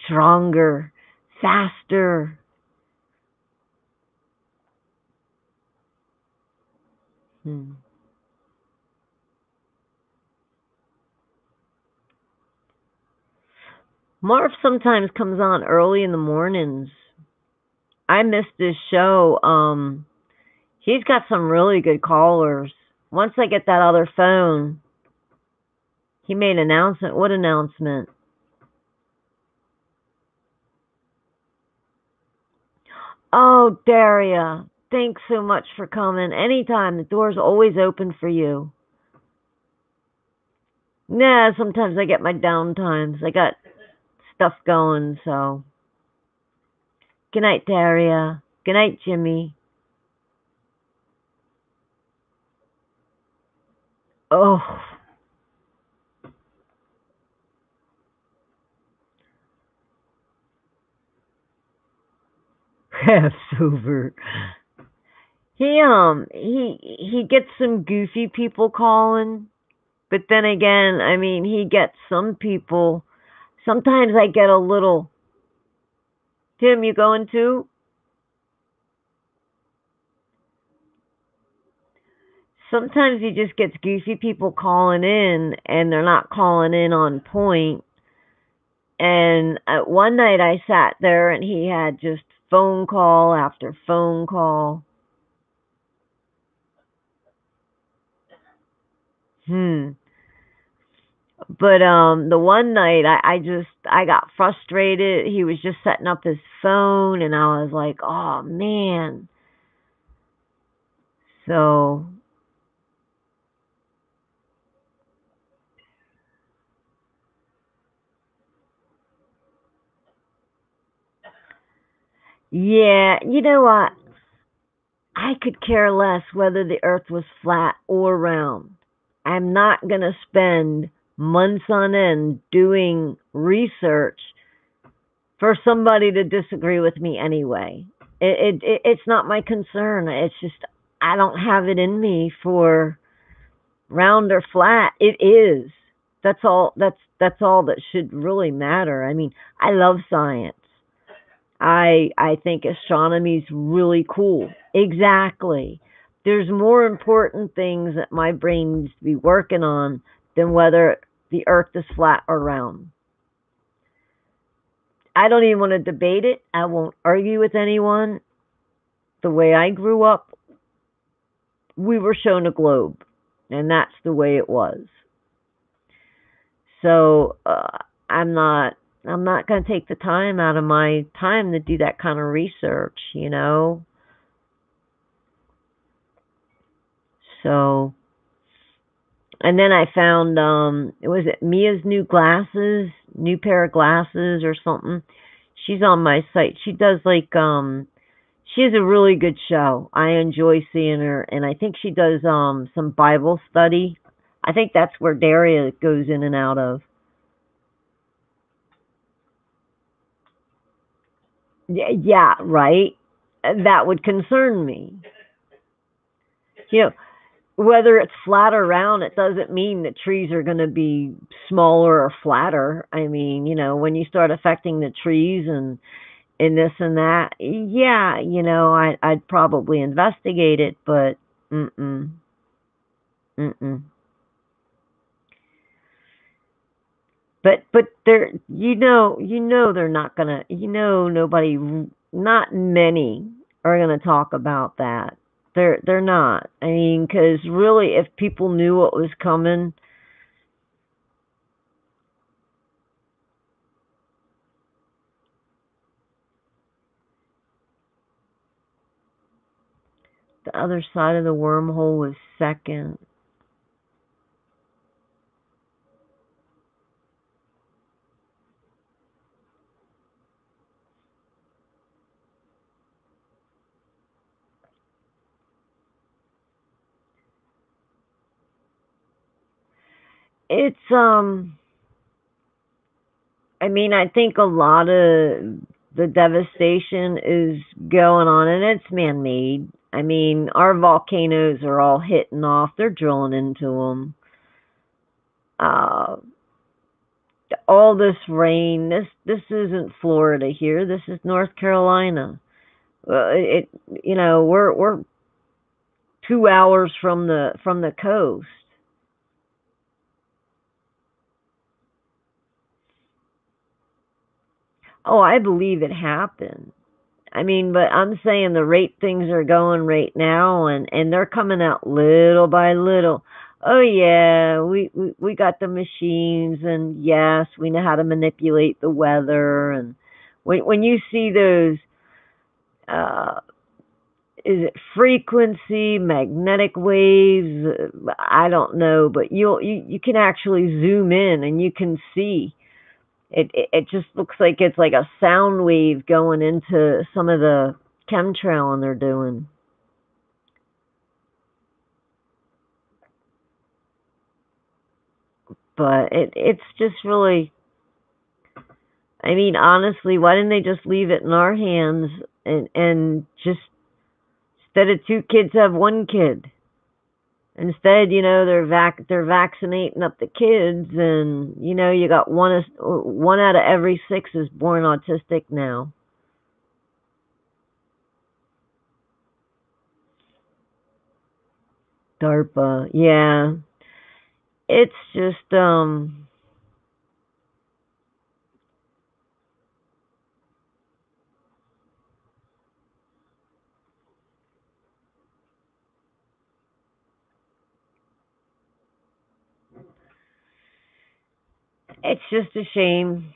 Stronger. Faster. Marv sometimes comes on early in the mornings. I missed his show. He's got some really good callers. Once I get that other phone, he made an announcement. What announcement? Oh, Daria, thanks so much for coming. Anytime, the door's always open for you. Nah, sometimes I get my downtimes. I got stuff going, so. Good night, Daria. Good night, Jimmy. Oh. Passover. He gets some goofy people calling, but then again, I mean, he gets some people. Sometimes I get a little. Tim, you going too? Sometimes he just gets goofy people calling in, and they're not calling in on point. And one night I sat there, and he had just phone call after phone call. But the one night I got frustrated. He was just setting up his phone and I was like, "Oh man." So, Yeah, you know what? I could care less whether the earth was flat or round. I'm not going to spend months on end doing research for somebody to disagree with me anyway. It's not my concern. It's just I don't have it in me for round or flat. It is. That's all. That's all that should really matter. I mean, I love science. I think astronomy's really cool. Exactly. There's more important things that my brain needs to be working on than whether the earth is flat or round. I don't even want to debate it. I won't argue with anyone. The way I grew up, we were shown a globe, and that's the way it was. So I'm not I'm not going to take the time out of my time to do that kind of research, you know. So and then I found was it Mia's new pair of glasses or something. She's on my site. She does like she has a really good show. I enjoy seeing her, and I think she does some Bible study. I think that's where Daria goes in and out of. Yeah, right. That would concern me. You know, whether it's flat or round, it doesn't mean that trees are going to be smaller or flatter. I mean, when you start affecting the trees and this and that, yeah, I'd probably investigate it, but mm-mm, mm-mm. But they're they're not gonna nobody, not many are gonna talk about that. They're not. I mean, because really, if people knew what was coming, the other side of the wormhole was second. It's I mean, I think a lot of the devastation is going on, and it's man-made. I mean, our volcanoes are all hitting off. They're drilling into them. Uh, all this rain. This isn't Florida here. This is North Carolina. It we're 2 hours from the coast. Oh, I believe it happened. I mean, but I'm saying the rate things are going right now, and they're coming out little by little. Oh yeah, we got the machines, and yes, we know how to manipulate the weather. And when you see those, uh, is it frequency, magnetic waves? I don't know, but you can actually zoom in and you can see it just looks like it's like a sound wave going into some of the chemtrailing they're doing. But it's just really, I mean, honestly, why didn't they just leave it in our hands and just instead of two kids have one kid? Instead, they're vaccinating up the kids, and you got one out of every six is born autistic now. DARPA, yeah. It's just it's just a shame.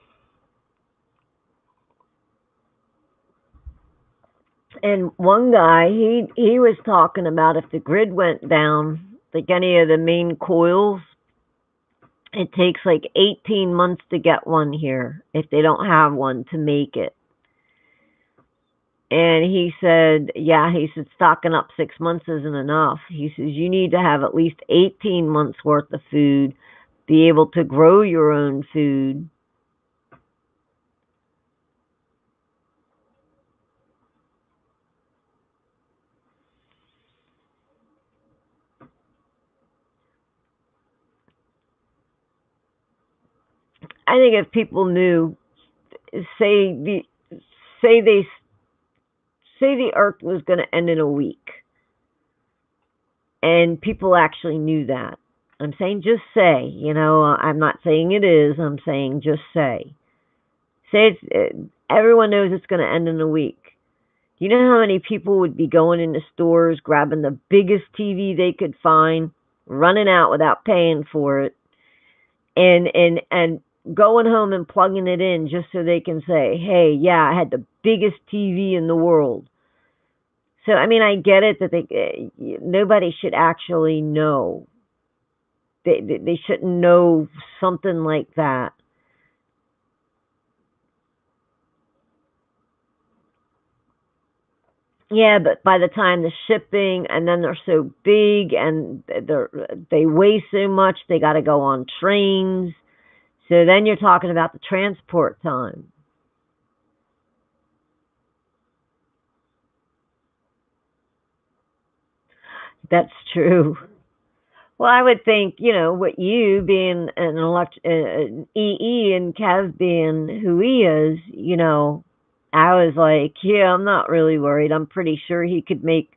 And one guy, he was talking about if the grid went down, like any of the main coils, it takes like 18 months to get one here if they don't have one to make it. And he said, yeah, he said, stocking up 6 months isn't enough. He says, you need to have at least 18 months worth of food, be able to grow your own food. I think if people knew, say the say they say the earth was going to end in a week, and people actually knew that. I'm saying just say, I'm not saying it is. I'm saying just say. Say everyone knows it's going to end in a week. You know how many people would be going into stores, grabbing the biggest TV they could find, running out without paying for it, and going home and plugging it in just so they can say, "Hey, yeah, I had the biggest TV in the world." So, I mean, I get it that nobody should actually know. They shouldn't know something like that. Yeah, but by the time the shipping, and then they're so big and they weigh so much, they got to go on trains. So then you're talking about the transport time. That's true. Well, I would think, what you being an EE and Kev being who he is, I was like, yeah, I'm not really worried. I'm pretty sure he could make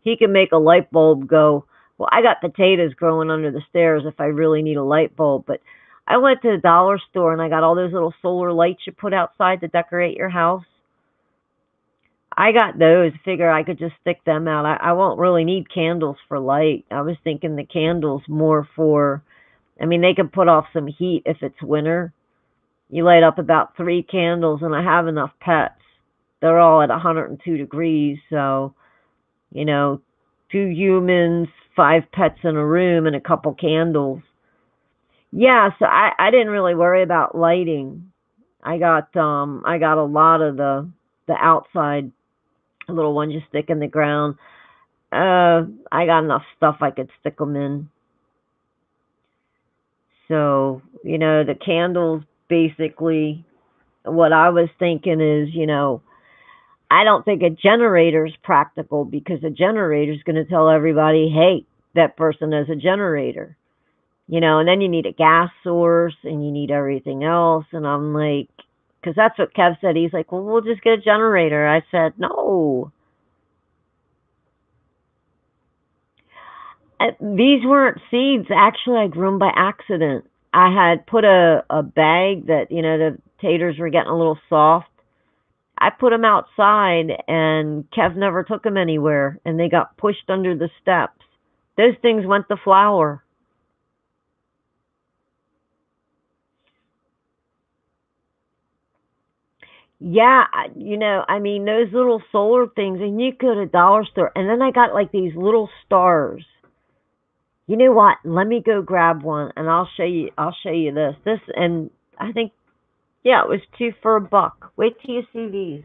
a light bulb go. Well, I got potatoes growing under the stairs if I really need a light bulb, but I went to the dollar store and I got all those little solar lights you put outside to decorate your house. I got those. Figure I could just stick them out. I won't really need candles for light. I was thinking the candles more for, I mean, they can put off some heat if it's winter. You light up about 3 candles, and I have enough pets. They're all at 102 degrees, so, you know, 2 humans, 5 pets in a room, and a couple candles. Yeah, so I didn't really worry about lighting. I got a lot of the outside little ones you stick in the ground. I got enough stuff I could stick them in. So, the candles basically, what I was thinking is, I don't think a generator is practical because a generator is going to tell everybody, hey, that person has a generator, and then you need a gas source and you need everything else. And I'm like, because that's what Kev said. He's like, well, we'll just get a generator. I said, no. These weren't seeds. Actually, I grew them by accident. I had put a bag that, the taters were getting a little soft. I put them outside, and Kev never took them anywhere, and they got pushed under the steps. Those things went to flower. Yeah, I mean, those little solar things, and you go to dollar store, and then I got like these little stars. You know what? Let me go grab one, and I'll show you. I'll show you this. And I think, yeah, it was two for $1. Wait till you see these.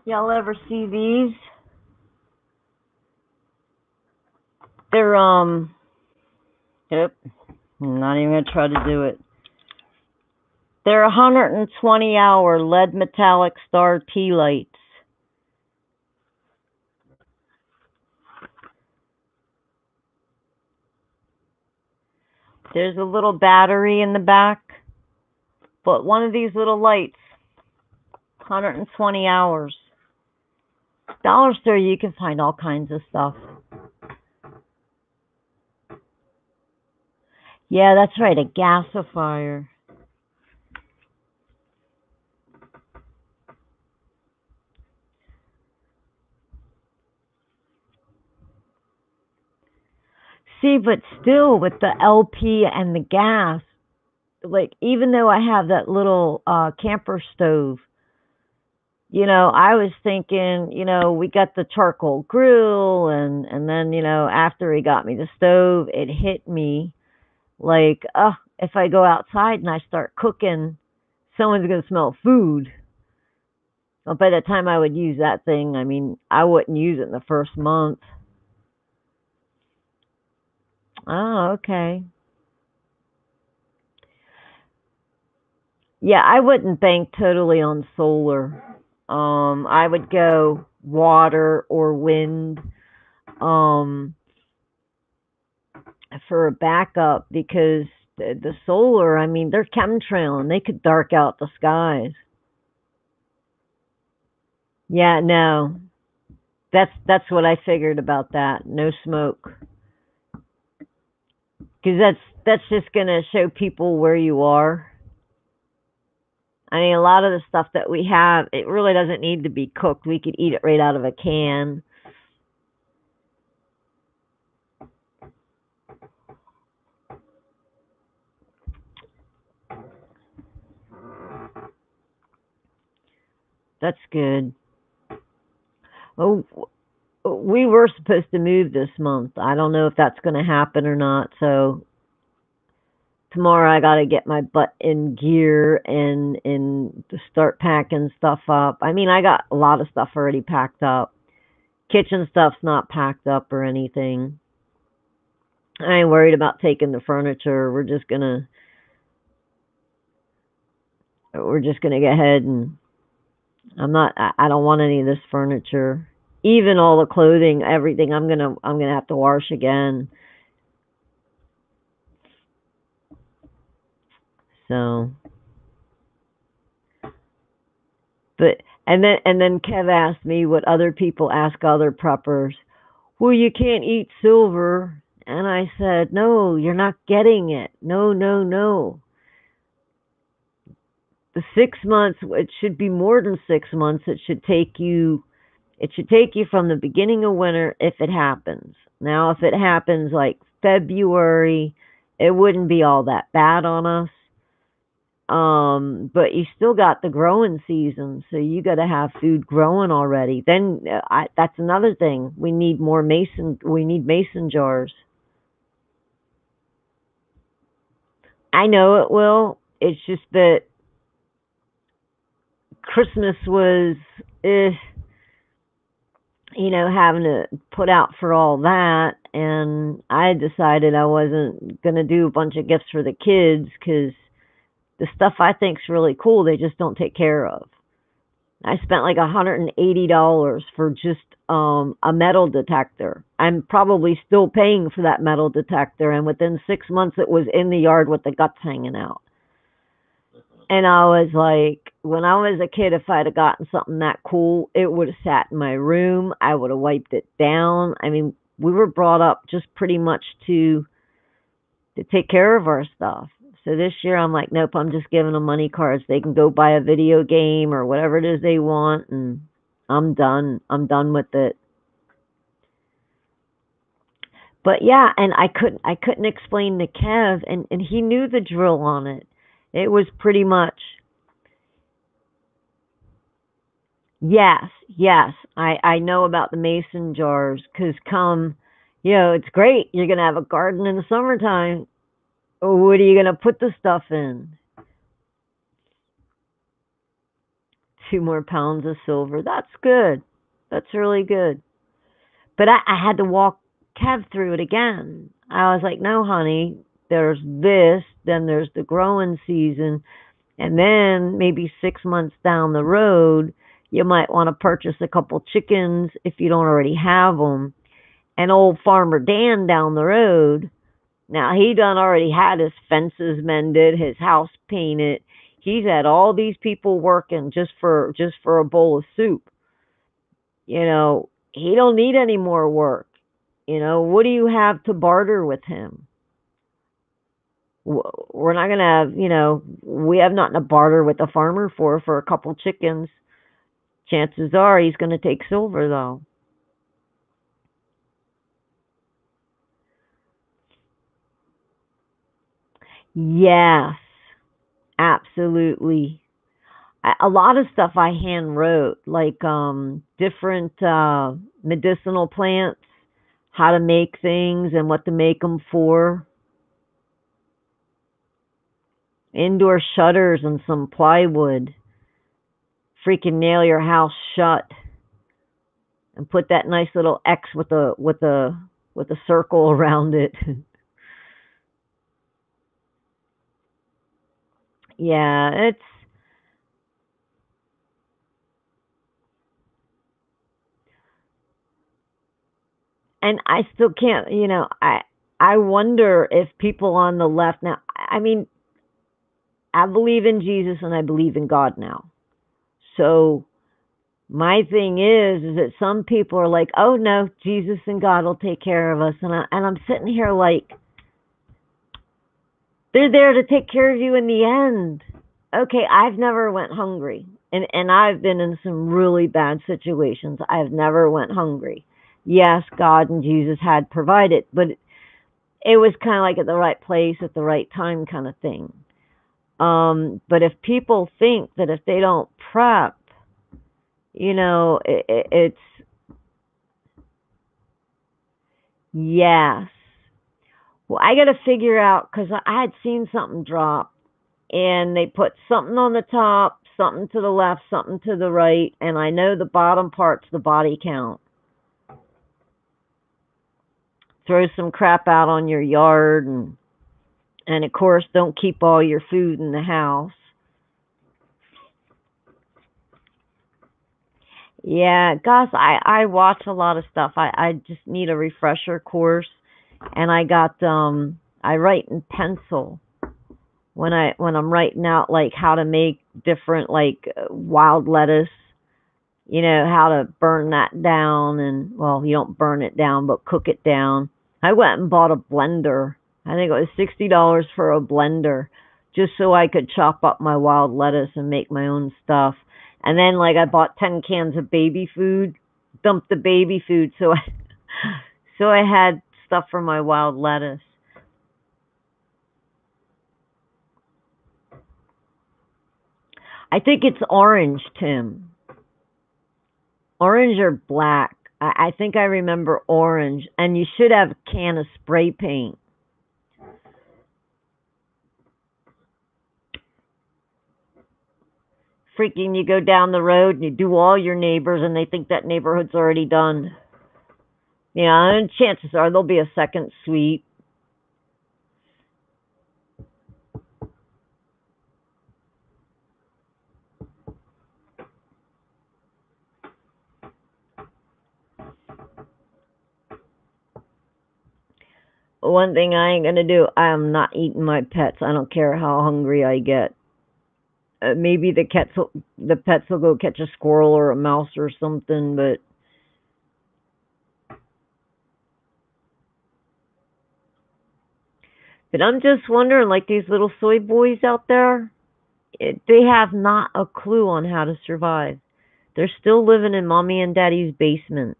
Y'all ever see these? They're Yep. I'm not even gonna try to do it. They're 120-hour lead metallic star tea lights. There's a little battery in the back, but one of these little lights, 120 hours. Dollar store, you can find all kinds of stuff. Yeah, that's right, a gasifier. See, but still with the LP and the gas, like even though I have that little camper stove, I was thinking, we got the charcoal grill and then, after he got me the stove, it hit me like, if I go outside and I start cooking, someone's going to smell food. Well, by the time I would use that thing, I mean, I wouldn't use it in the first month. Oh, okay. Yeah, I wouldn't bank totally on solar. I would go water or wind. Um, for a backup because the solar, I mean, they're chemtrailing. They could dark out the skies. Yeah, no, that's what I figured about that. No smoke, because that's just gonna show people where you are. I mean, a lot of the stuff that we have, it really doesn't need to be cooked. We could eat it right out of a can. That's good. Oh, we were supposed to move this month. I don't know if that's going to happen or not. So tomorrow I got to get my butt in gear and to start packing stuff up. I mean, I got a lot of stuff already packed up. Kitchen stuff's not packed up or anything. I ain't worried about taking the furniture. We're just gonna go ahead and I don't want any of this furniture. Even all the clothing, everything I'm gonna have to wash again. So but and then Kev asked me what other people ask other preppers. Well, you can't eat silver. And I said, no, you're not getting it. No, no, no. The 6 months, it should be more than 6 months. It should take you from the beginning of winter if it happens. Now, if it happens like February, it wouldn't be all that bad on us. But you still got the growing season, so you got to have food growing already. Then that's another thing. We need more mason. We need mason jars. I know it will. It's just that Christmas was, eh, having to put out for all that, and I decided I wasn't gonna do a bunch of gifts for the kids because the stuff I think's really cool, they just don't take care of. I spent like $180 for just a metal detector. I'm probably still paying for that metal detector, and within 6 months, it was in the yard with the guts hanging out. And I was like, when I was a kid, if I'd have gotten something that cool, it would have sat in my room. I would have wiped it down. I mean, we were brought up just pretty much to take care of our stuff. So this year, I'm like, nope. I'm just giving them money cards. They can go buy a video game or whatever it is they want, and I'm done. I'm done with it. But yeah, and I couldn't explain to Kev, and he knew the drill on it. It was pretty much yes, yes. I know about the mason jars because it's great. You're gonna have a garden in the summertime. What are you gonna put the stuff in? 2 more pounds of silver. That's good. That's really good. But I had to walk Kev through it again. I was like, no, honey. There's this. Then there's the growing season, and then maybe 6 months down the road, you might want to purchase a couple chickens if you don't already have them. And old Farmer Dan down the road, now he done already had his fences mended, his house painted. He's had all these people working just for a bowl of soup. He don't need any more work. What do you have to barter with him? We're not going to have, we have nothing to barter with the farmer for a couple chickens. Chances are he's going to take silver, though. Yes, absolutely. A lot of stuff I hand wrote, like different medicinal plants, how to make things and what to make them for. Indoor shutters and some plywood. Freaking nail your house shut and put that nice little X with a circle around it. Yeah, it's and I still can't, I wonder if people on the left now, I mean, I believe in Jesus and I believe in God now. So my thing is that some people are like, "Oh no, Jesus and God will take care of us." And I'm sitting here like they're there to take care of you in the end. Okay, I've never went hungry. And I've been in some really bad situations. I've never went hungry. Yes, God and Jesus had provided, but it was kind of like at the right place at the right time kind of thing. But if people think that if they don't prep, it's yes. Well, I got to figure out because I had seen something drop and they put something on the top, something to the left, something to the right, and I know the bottom part's the body count. Throw some crap out on your yard and of course don't keep all your food in the house. Yeah, Gus, I watch a lot of stuff. I just need a refresher course and I write in pencil when I'm writing out like how to make different like wild lettuce, how to burn that down and well, you don't burn it down, but cook it down. I went and bought a blender. I think it was $60 for a blender just so I could chop up my wild lettuce and make my own stuff. And then like I bought 10 cans of baby food, dumped the baby food so I had stuff for my wild lettuce. I think it's orange, Tim. Orange or black. I think I remember orange. And you should have a can of spray paint. Freaking, you go down the road and you do all your neighbors, and they think that neighborhood's already done. Yeah, and chances are there'll be a second sweep. One thing I ain't gonna do, I am not eating my pets. I don't care how hungry I get. Maybe the pets will go catch a squirrel or a mouse or something, but I'm just wondering, like these little soy boys out there, they have not a clue on how to survive. They're still living in mommy and daddy's basement.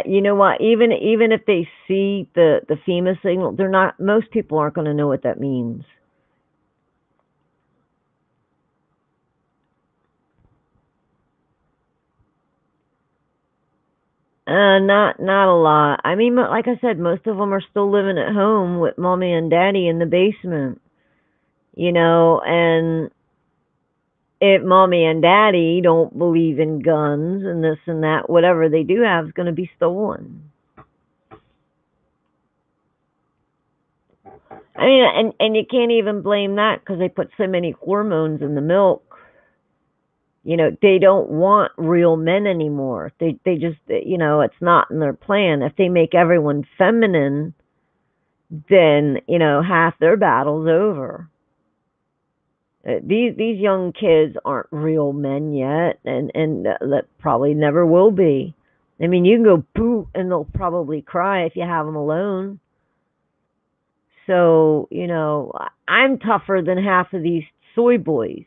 You know what? Even if they see the FEMA signal, they're not. Most people aren't going to know what that means. Not a lot. I mean, like I said, most of them are still living at home with mommy and daddy in the basement. And if mommy and daddy don't believe in guns and this and that, whatever they do have is going to be stolen. I mean, and you can't even blame that because they put so many hormones in the milk. They don't want real men anymore. They just it's not in their plan. If they make everyone feminine, then half their battle's over. These young kids aren't real men yet, and that probably never will be. I mean, you can go boo, and they'll probably cry if you have them alone. So I'm tougher than half of these soy boys.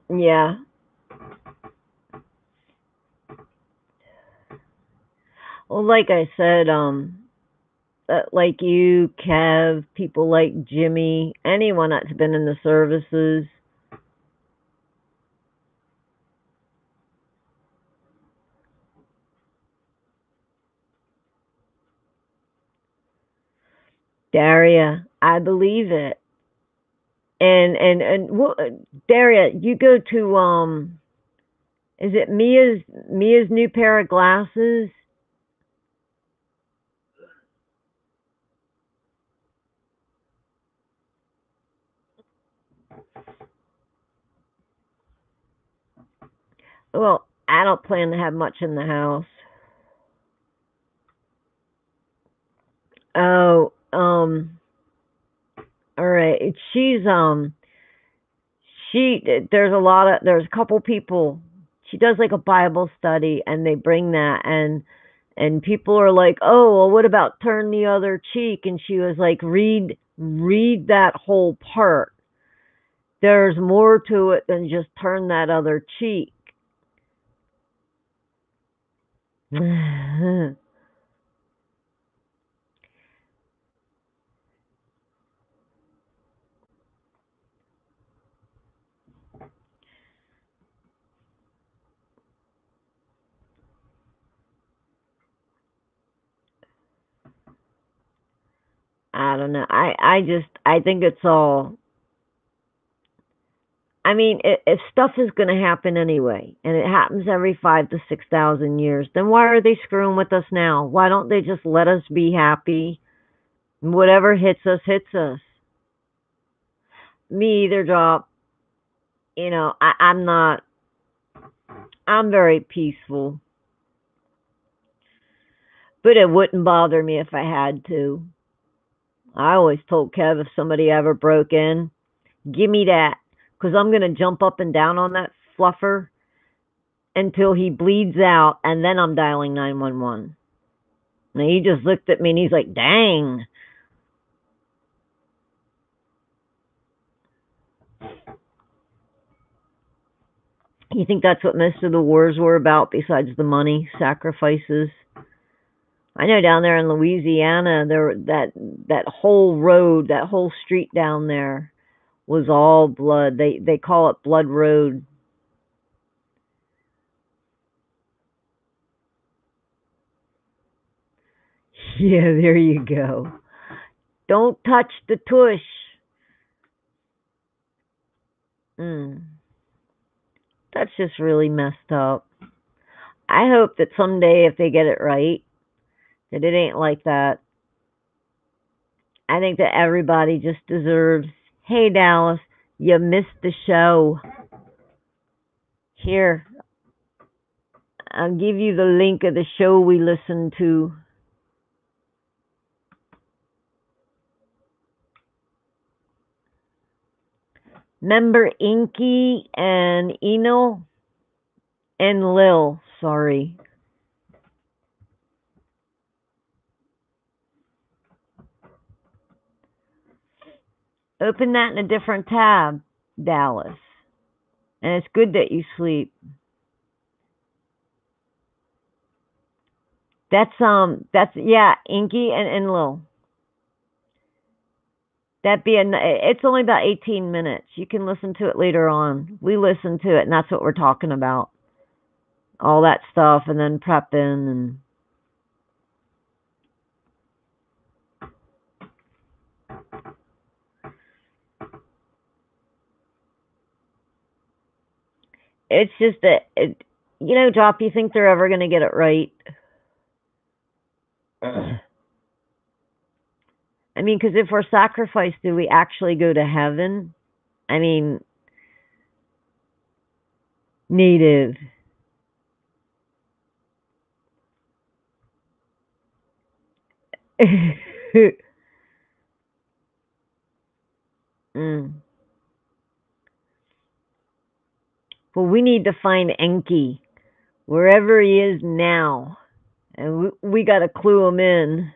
Yeah. Well, like I said, like you, Kev, people like Jimmy, anyone that's been in the services. Daria, I believe it. And well, Daria, you go to is it Mia's new pair of glasses? Well, I don't plan to have much in the house. Oh, all right. She there's a couple people. She does like a Bible study, and they bring that, and people are like, "Oh, well, what about turn the other cheek?" And she was like, "Read that whole part. There's more to it than just turn that other cheek." I don't know. I think it's all. I mean, if stuff is going to happen anyway, and it happens every 5 to 6,000 years, then why are they screwing with us now? Why don't they just let us be happy? Whatever hits us, hits us. Me either, Drop. I'm not. I'm very peaceful, but it wouldn't bother me if I had to. I always told Kev if somebody ever broke in, give me that, because I'm going to jump up and down on that fluffer until he bleeds out, and then I'm dialing 911. And he just looked at me and he's like, dang. You think that's what most of the wars were about besides the money, sacrifices? I know down there in Louisiana, that whole road, that whole street down there was all blood. They call it Blood Road. Yeah, there you go. Don't touch the tush. Mm, that's just really messed up. I hope that someday, if they get it right, that it ain't like that. I think that everybody just deserves. Hey, Dallas, you missed the show. Here, I'll give you the link of the show we listened to. Remember Inky and Eno and Lil, sorry. Open that in a different tab, Dallas. And it's good that you sleep. That's yeah, Inky and Lil. It's only about 18 minutes. You can listen to it later on. We listen to it, and that's what we're talking about. All that stuff, and then prepping and. It's just that, Drop, you think they're ever going to get it right? I mean, because if we're sacrificed, do we actually go to heaven? I mean, Native. Mm. Well, we need to find Enki wherever he is now, and we got to clue him in.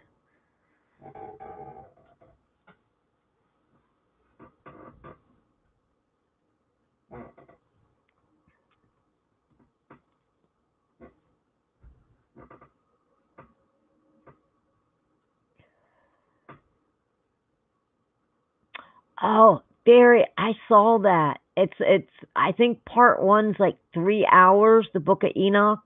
Oh, Barry, I saw that. It's I think part one's like 3 hours, the Book of Enoch.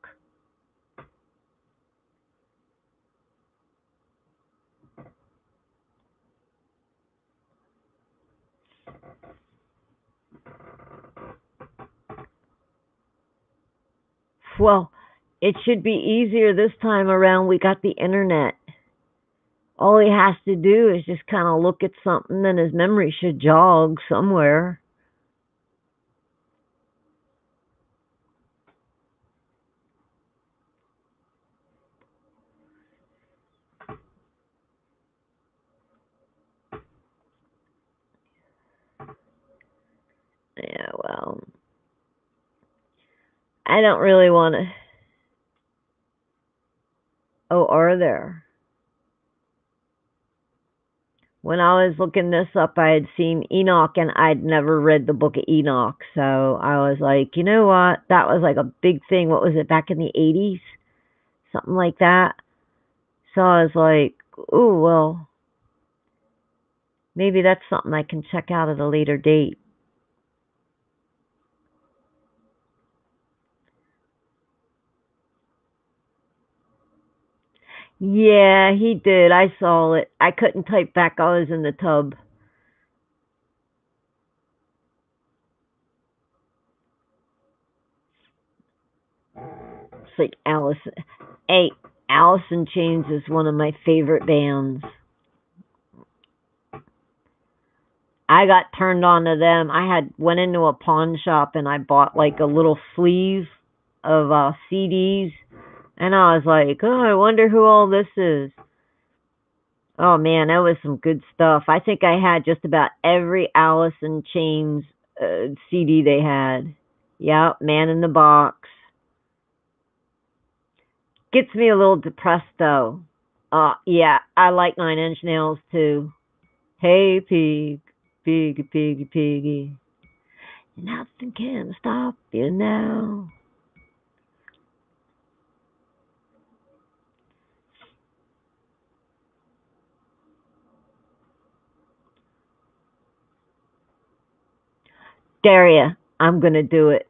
Well, it should be easier this time around. We got the internet. All he has to do is just kind of look at something and his memory should jog somewhere. Yeah, well, I don't really want to. Oh, are there? When I was looking this up, I had seen Enoch and I'd never read the Book of Enoch. So I was like, you know what? That was like a big thing. What was it, back in the 80s? Something like that. So I was like, oh, well, maybe that's something I can check out at a later date. Yeah, he did. I saw it. I couldn't type back. I was in the tub. It's like Alice. Hey, Alice in Chains is one of my favorite bands. I got turned on to them. I had went into a pawn shop and I bought like a little sleeve of CDs, and I was like, oh, I wonder who all this is. Oh man, that was some good stuff. I think I had just about every Alice in Chains CD they had. Yeah, Man in the Box. Gets me a little depressed though. Yeah, I like Nine Inch Nails too. Hey, pig, piggy, piggy, piggy. Nothing can stop you now. Daria, I'm going to do it.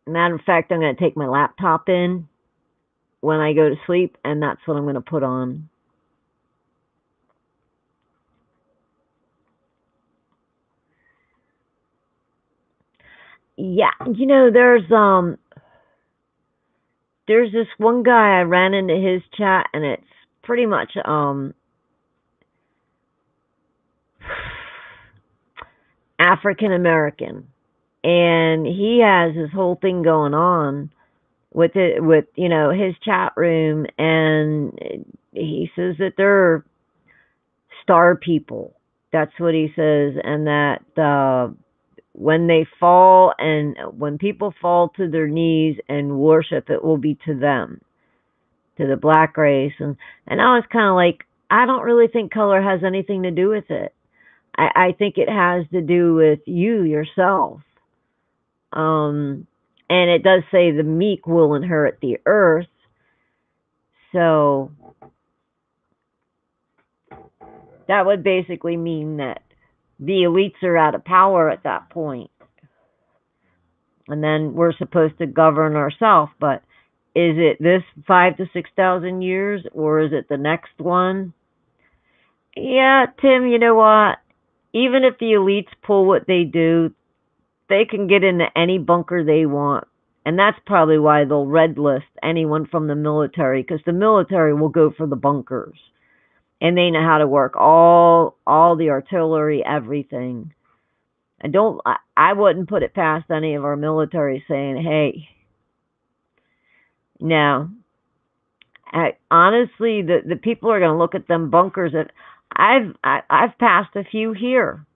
Matter of fact, I'm going to take my laptop in when I go to sleep, and that's what I'm going to put on. Yeah, there's this one guy I ran into his chat, and it's pretty much African American, and he has this whole thing going on with it, with his chat room, and he says that they're star people. That's what he says, and that when they fall, and when people fall to their knees and worship, it will be to them, to the black race. And I was kind of like, I don't really think color has anything to do with it. I think it has to do with you yourself. Um, and it does say the meek will inherit the earth. So that would basically mean that the elites are out of power at that point. And then we're supposed to govern ourselves. But is it this 5 to 6,000 years, or is it the next one? Yeah, Tim, you know what? Even if the elites pull what they do, they can get into any bunker they want. And that's probably why they'll red list anyone from the military, because the military will go for the bunkers. And they know how to work all the artillery, everything. I wouldn't put it past any of our military saying, hey, no. Honestly, the people are going to look at them bunkers. I've passed a few here,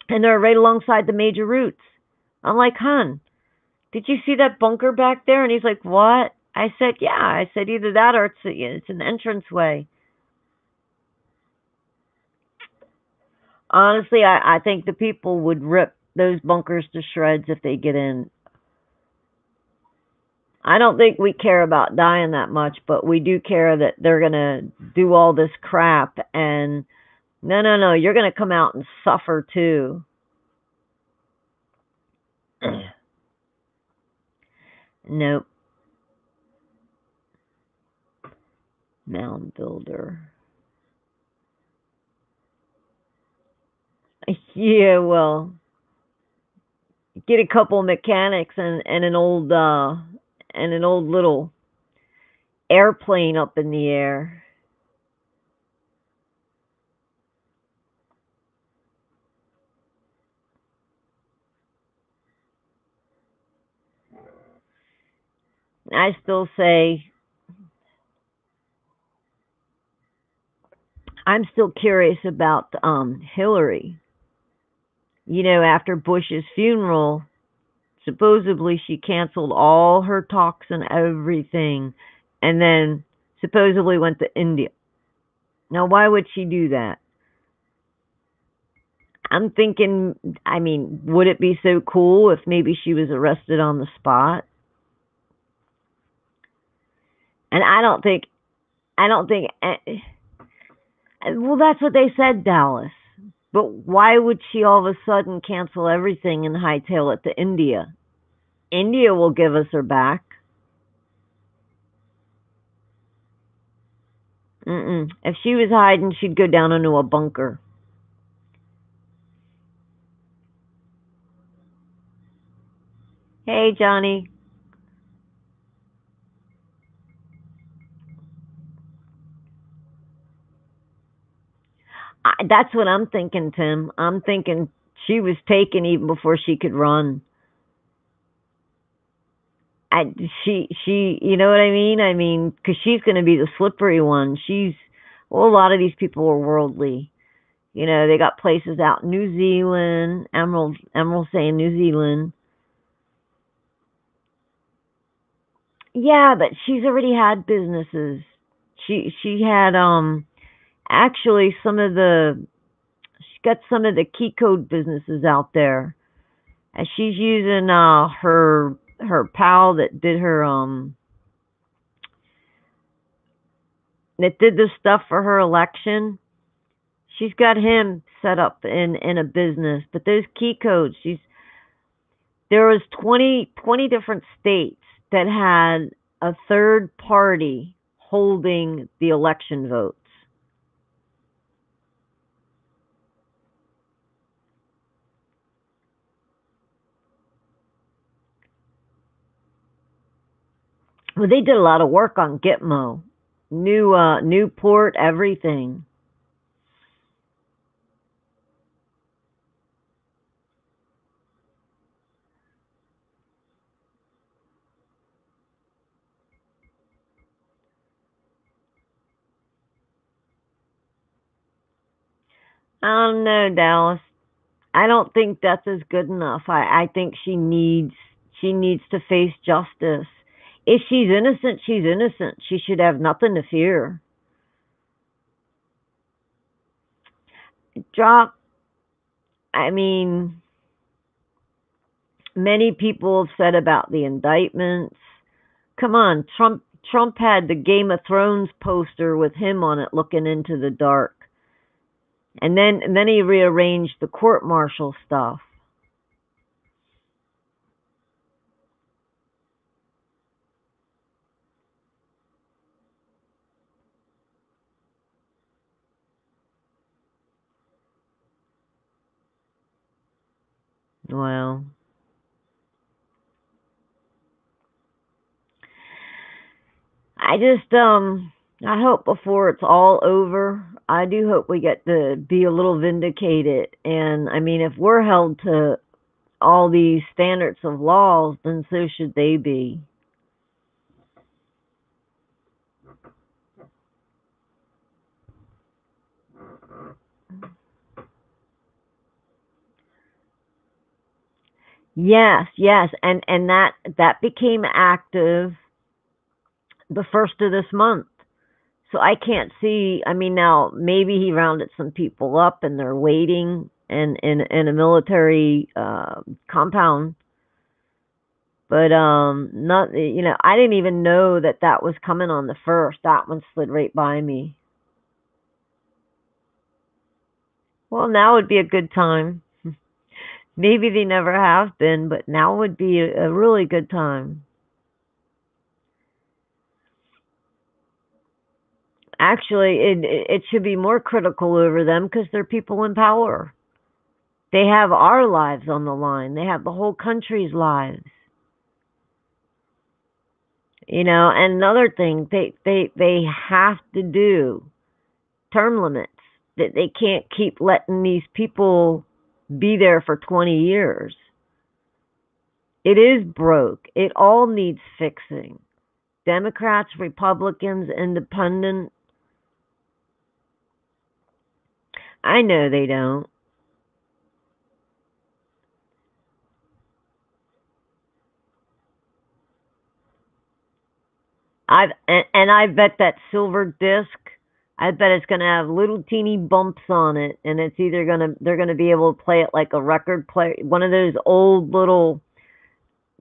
and they're right alongside the major routes. I'm like, hun, did you see that bunker back there? And he's like, what? I said, yeah. I said, either that or it's an entranceway. Honestly, I think the people would rip those bunkers to shreds if they get in. I don't think we care about dying that much, but we do care that they're going to do all this crap. And no, you're going to come out and suffer too. Nope. Mound builder. Yeah, well, get a couple mechanics and an old little airplane up in the air. I still say I'm still curious about Hillary. After Bush's funeral, supposedly she canceled all her talks and everything, and then supposedly went to India. Now, why would she do that? I'm thinking, I mean, would it be so cool if maybe she was arrested on the spot? And I don't think, well, that's what they said, Dallas. But why would she all of a sudden cancel everything and hightail it to India? India will give us her back. If she was hiding, she'd go down into a bunker. Hey, Johnny. That's what I'm thinking, Tim. I'm thinking she was taken even before she could run. You know what I mean? I mean, because she's going to be the slippery one. Well, a lot of these people are worldly. They got places out in New Zealand. Emerald saying New Zealand. Yeah, but she's already had businesses. She had actually she got some of the key code businesses out there. And she's using her pal that did that did the stuff for her election. She's got him set up in a business. But those key codes, there was 20 different states that had a third party holding the election votes. Well, they did a lot of work on Gitmo, new port, everything. I don't know, Dallas. I don't think death is good enough. I think she needs to face justice. If she's innocent, she's innocent. She should have nothing to fear. Drop. I mean, many people have said about the indictments. Come on, Trump had the Game of Thrones poster with him on it looking into the dark. And then he rearranged the court martial stuff. Well, I just I hope before it's all over, I do hope we get to be a little vindicated. And I mean, if we're held to all these standards of laws, then so should they be. Yes, yes, and that became active the first of this month. So I can't see. I mean, now maybe he rounded some people up and they're waiting in a military compound. But not I didn't even know that that was coming on the first. That one slid right by me. Well, now would be a good time. Maybe they never have been, but now would be a really good time. Actually, it should be more critical over them because they're people in power. They have our lives on the line. They have the whole country's lives. And another thing, they have to do term limits. That they can't keep letting these people be there for 20 years. It is broke. It all needs fixing. Democrats, Republicans, Independent. I know they don't. I bet that silver disc. I bet it's gonna have little teeny bumps on it, and it's either they're gonna be able to play it like a record player, one of those old little.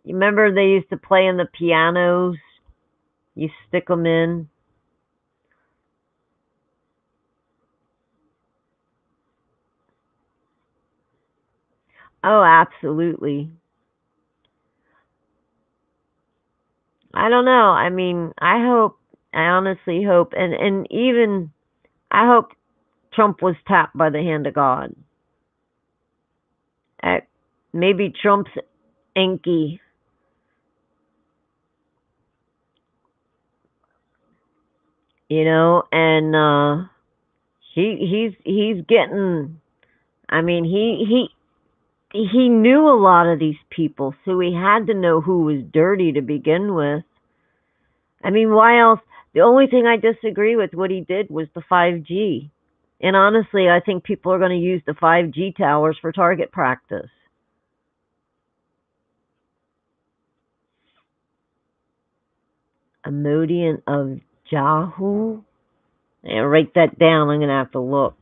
You remember they used to play in the pianos? You stick them in. Oh, absolutely. I don't know. I mean, I honestly hope, and even I hope Trump was tapped by the hand of God. Uh, Maybe Trump's Enki, and he's getting. I mean, he knew a lot of these people, so he had to know who was dirty to begin with. I mean, why else? The only thing I disagree with what he did was the 5G. And honestly, I think people are going to use the 5G towers for target practice. Emodian of Jahu? Yeah, write that down. I'm going to have to look.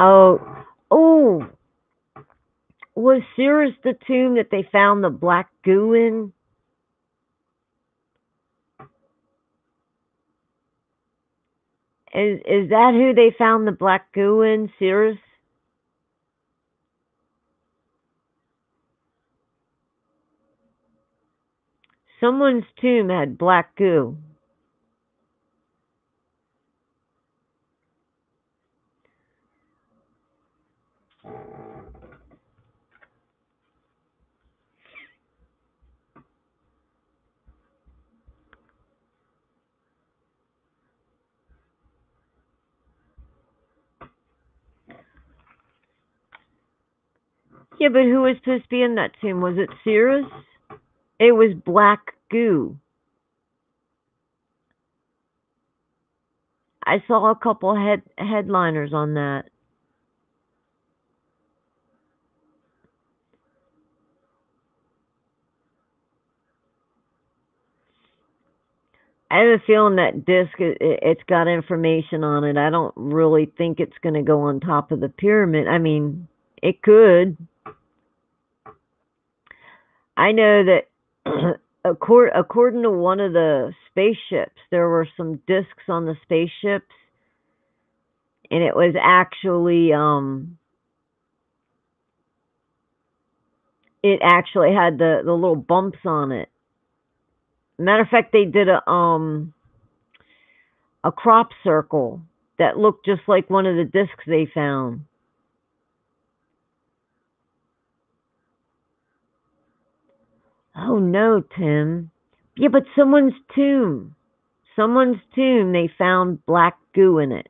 Oh, oh, was Cirrus the tomb that they found the black goo in? Is that who they found the black goo in, Cirrus? Someone's tomb had black goo. Yeah, but who was supposed to be in that tomb? Was it Cirrus? It was black goo. I saw a couple headliners on that. I have a feeling that disc it's got information on it. I don't really think it's going to go on top of the pyramid. I mean, it could. I know that according to one of the spaceships, there were some discs on the spaceships, and it was actually it actually had the little bumps on it. Matter of fact, they did a crop circle that looked just like one of the discs they found. Oh no, Tim. Yeah, but someone's tomb. Someone's tomb, they found black goo in it.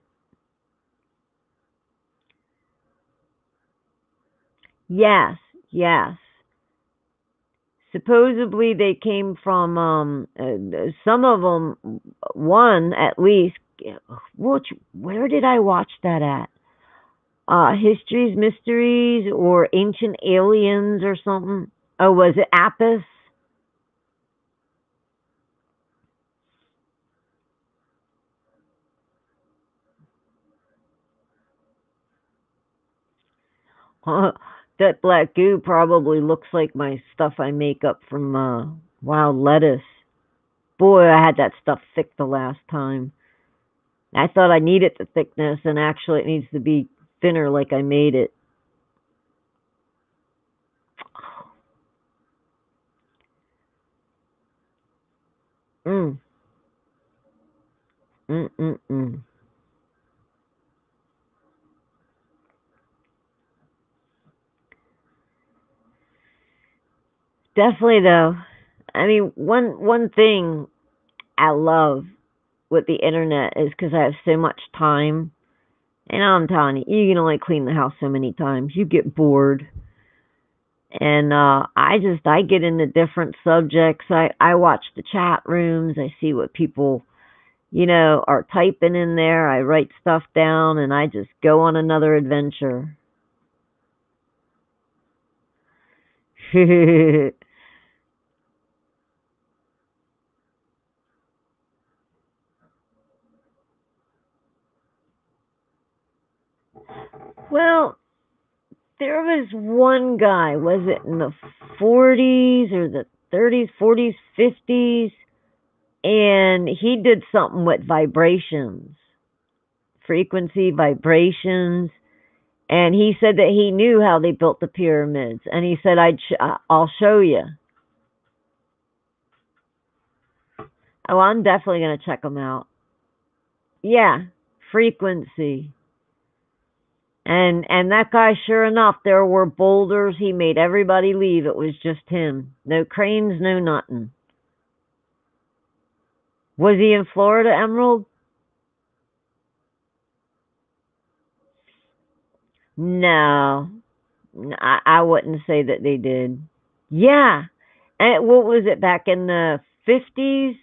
Yes, yes. Supposedly they came from some of them, one at least. Where did I watch that at? Histories, Mysteries, or Ancient Aliens or something. Oh, was it Apis? That black goo probably looks like my stuff I make up from wild lettuce. Boy, I had that stuff thick the last time. I thought I needed the thickness, and actually it needs to be thinner like I made it. Mm, mm, mm, mm. Definitely though. I mean, one thing I love with the internet is because I have so much time. And I'm telling you, you can only clean the house so many times. You get bored. And I get into different subjects. I watch the chat rooms. I see what people, are typing in there. I write stuff down and I just go on another adventure. Well, there was one guy, was it in the 40s or the 30s, 40s, 50s? And he did something with vibrations, frequency vibrations. And he said that he knew how they built the pyramids. And he said, I'll show you. Oh, I'm definitely going to check them out. Yeah, frequency. And that guy, sure enough, there were boulders. He made everybody leave. It was just him. No cranes, no nothing. Was he in Florida, Emerald? No, I wouldn't say that they did. Yeah. And what was it, back in the 50s?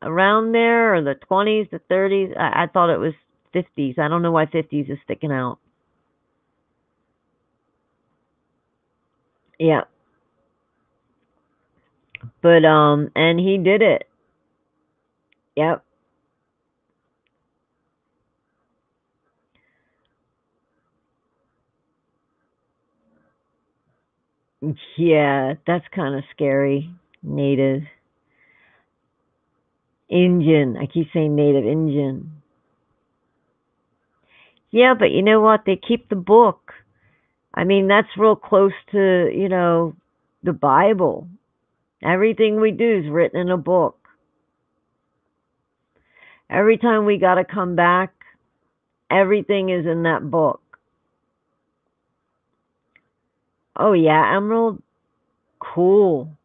Around there, or the 20s, the 30s? I thought it was 50s. I don't know why 50s is sticking out. Yeah. But, and he did it. Yep. Yeah, that's kind of scary. Native. Indian. I keep saying native Indian. Yeah, but you know what? They keep the book. I mean, that's real close to, the Bible. Everything we do is written in a book. Every time we got to come back, everything is in that book. Oh, yeah, Emerald? Cool.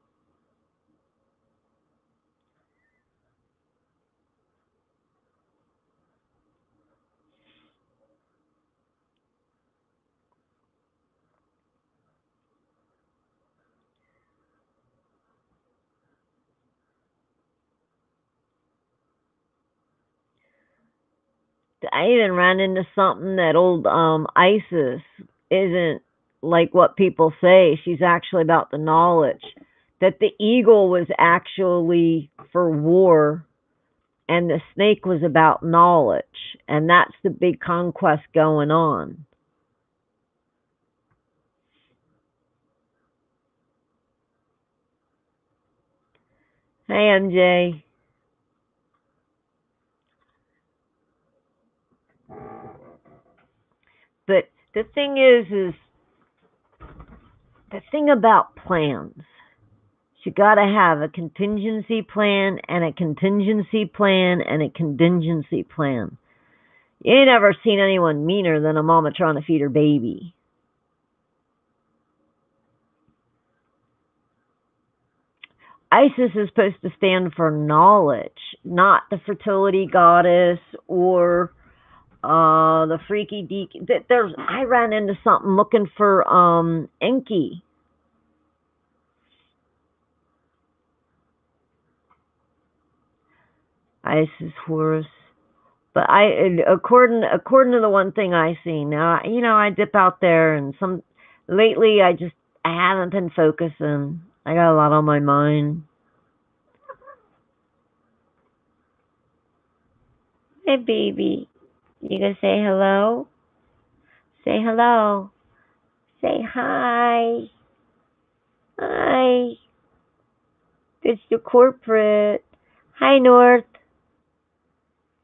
I even ran into something that old Isis isn't like what people say. She's actually about the knowledge. That the eagle was actually for war and the snake was about knowledge. And that's the big conquest going on. Hey, MJ. But the thing is the thing about plans. You got to have a contingency plan and a contingency plan and a contingency plan. You ain't ever seen anyone meaner than a mama trying to feed her baby. Isis is supposed to stand for knowledge, not the fertility goddess or the freaky deaky. I ran into something looking for Enki. Isis, Horus. But according to the one thing I see now, I dip out there and lately I haven't been focusing. I got a lot on my mind. Hey, baby. You gonna say hello? Say hello. Say hi. Hi. It's the corporate. Hi, North.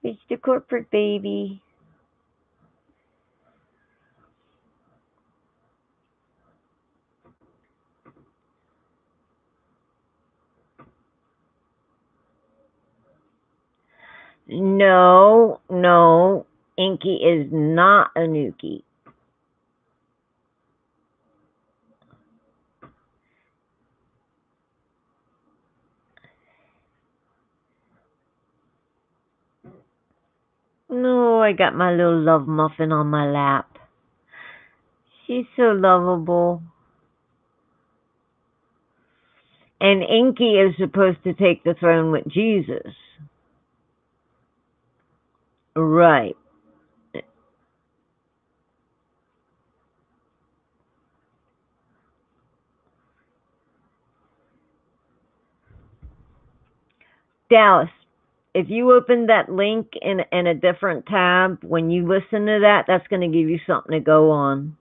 It's the corporate, baby. No. Inky is not a Nuki. No, I got my little love muffin on my lap. She's so lovable. And Inky is supposed to take the throne with Jesus. Right. Dallas, if you open that link in a different tab, when you listen to that, that's going to give you something to go on.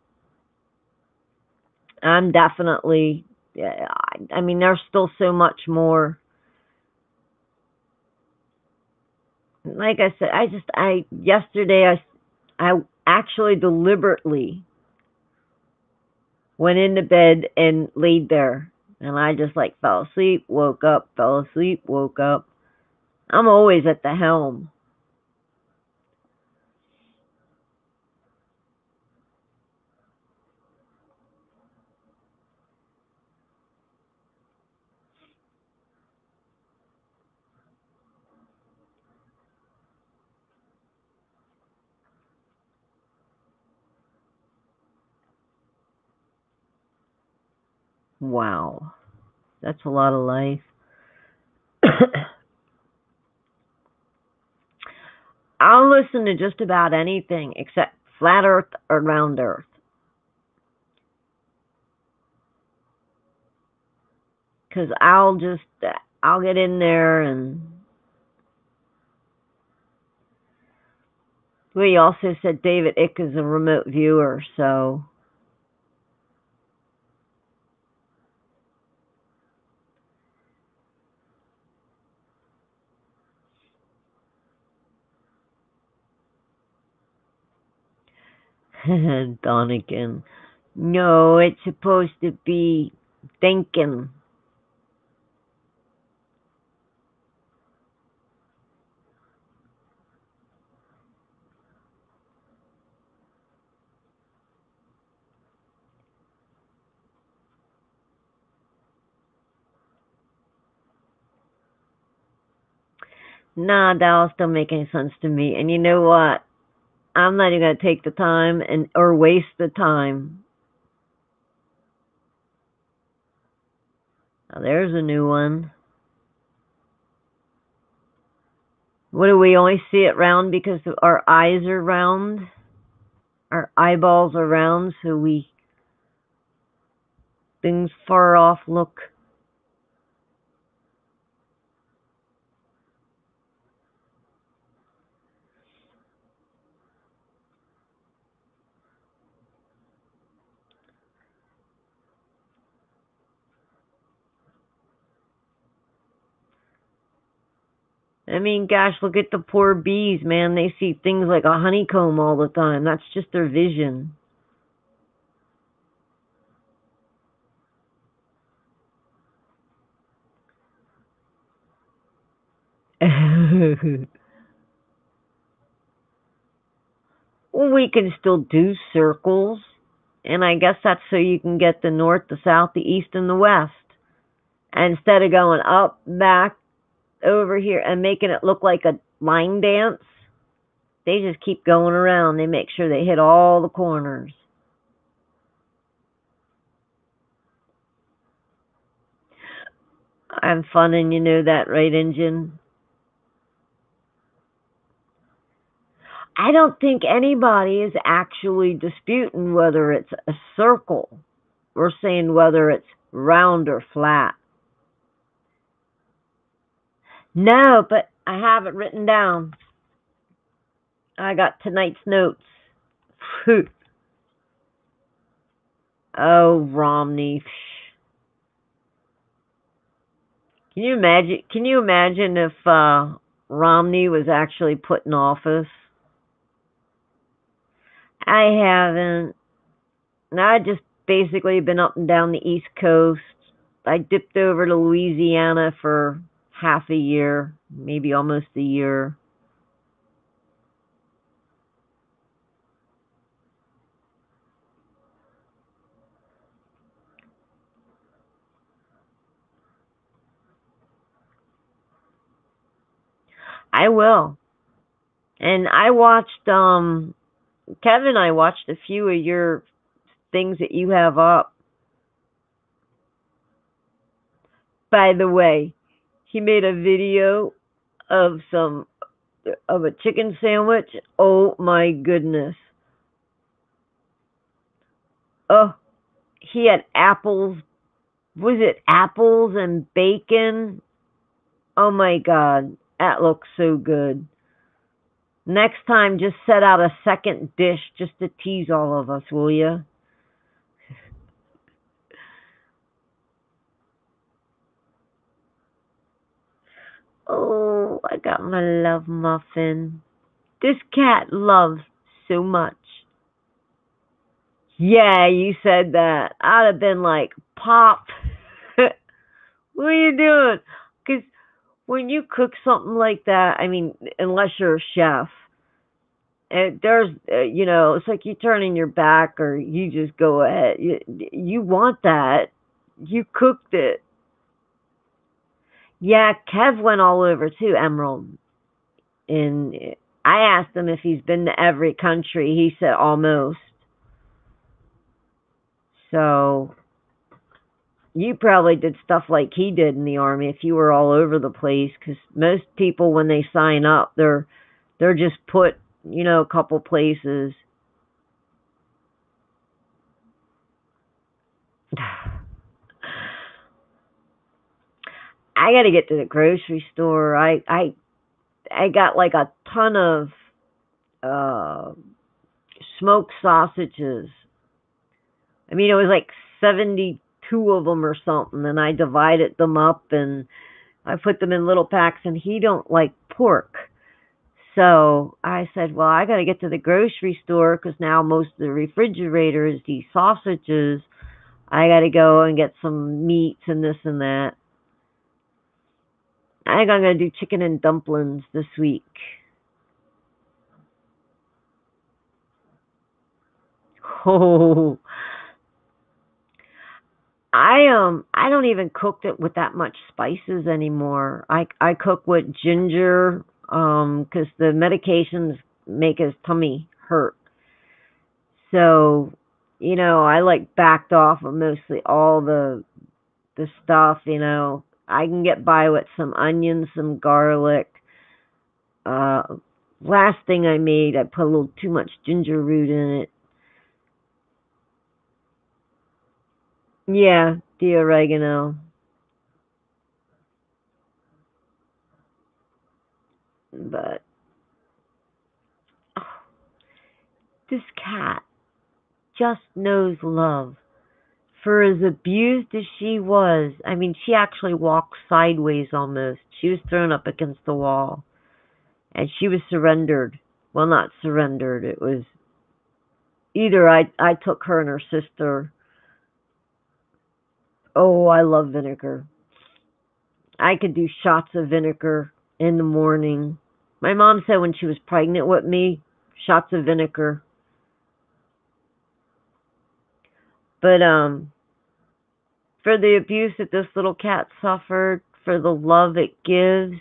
I'm definitely, I mean, there's still so much more. Like I said, yesterday I actually deliberately went into bed and laid there, and I just fell asleep, woke up, fell asleep, woke up. I'm always at the helm. Wow. That's a lot of life. I'll listen to just about anything except flat earth or round earth. Because I'll get in there and... We also said David Icke is a remote viewer, so... Donegan. No, it's supposed to be thinking. Nah, Dallas don't make any sense to me. And you know what? I'm not even going to take the time or waste the time. Now, there's a new one. What do we only see it round because our eyes are round? Our eyeballs are round, so things far off look... I mean, gosh, look at the poor bees, man. They see things like a honeycomb all the time. That's just their vision. Well, we can still do circles, and I guess that's so you can get the north, the south, the east, and the west. And instead of going up, back, over here, and making it look like a line dance, they just keep going around. They make sure they hit all the corners. I'm fun, and you know that, right, Injun? I don't think anybody is actually disputing whether it's a circle. We're saying whether it's round or flat. No, but I have it written down. I got tonight's notes. Oh, Romney. Can you imagine? Can you imagine if Romney was actually put in office? I haven't. I just basically been up and down the East Coast. I dipped over to Louisiana for half a year, maybe almost a year. I will. And I watched Kevin, I watched a few of your things that you have up. By the way, he made a video of some of a chicken sandwich. Oh my goodness. Oh, he had apples. Was it apples and bacon? Oh my god, that looks so good. Next time, just set out a second dish just to tease all of us, will you? Oh, I got my love muffin. This cat loves so much. Yeah, you said that. I'd have been like, Pop, what are you doing? Because when you cook something like that, I mean, unless you're a chef, there's, it's like you turning your back or you just go ahead. You want that. You cooked it. Yeah, Kev went all over too, Emerald. And I asked him if he's been to every country. He said almost. So you probably did stuff like he did in the army if you were all over the place. Because most people, when they sign up, they're just put, a couple places. I got to get to the grocery store. I got like a ton of uh, smoked sausages. I mean, it was like 72 of them or something, and I divided them up and I put them in little packs. And he don't like pork, so I said, "Well, I got to get to the grocery store because now most of the refrigerator is these sausages. I got to go and get some meats and this and that." I think I'm gonna do chicken and dumplings this week. Oh, I don't even cook it with that much spices anymore. I cook with ginger 'cause the medications make his tummy hurt. So, I like backed off of mostly all the stuff, I can get by with some onions, some garlic. Uh Last thing I made, I put a little too much ginger root in it. Yeah, the oregano. But oh, this cat just knows love. For as abused as she was, I mean, she actually walked sideways almost. She was thrown up against the wall. And she was surrendered. Well, not surrendered. It was either I took her and her sister. Oh, I love vinegar. I could do shots of vinegar in the morning. My mom said when she was pregnant with me, shots of vinegar. But for the abuse that this little cat suffered, for the love it gives,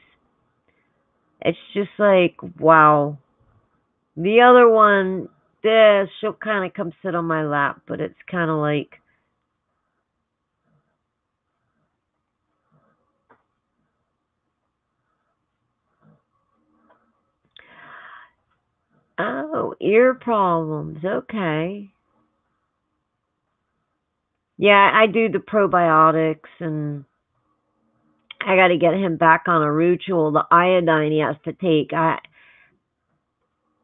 it's just like, wow. The other one, she'll kind of come sit on my lap, but it's kind of like, oh, ear problems. Okay. Yeah, I do the probiotics, and I got to get him back on a ritual. The iodine he has to take. I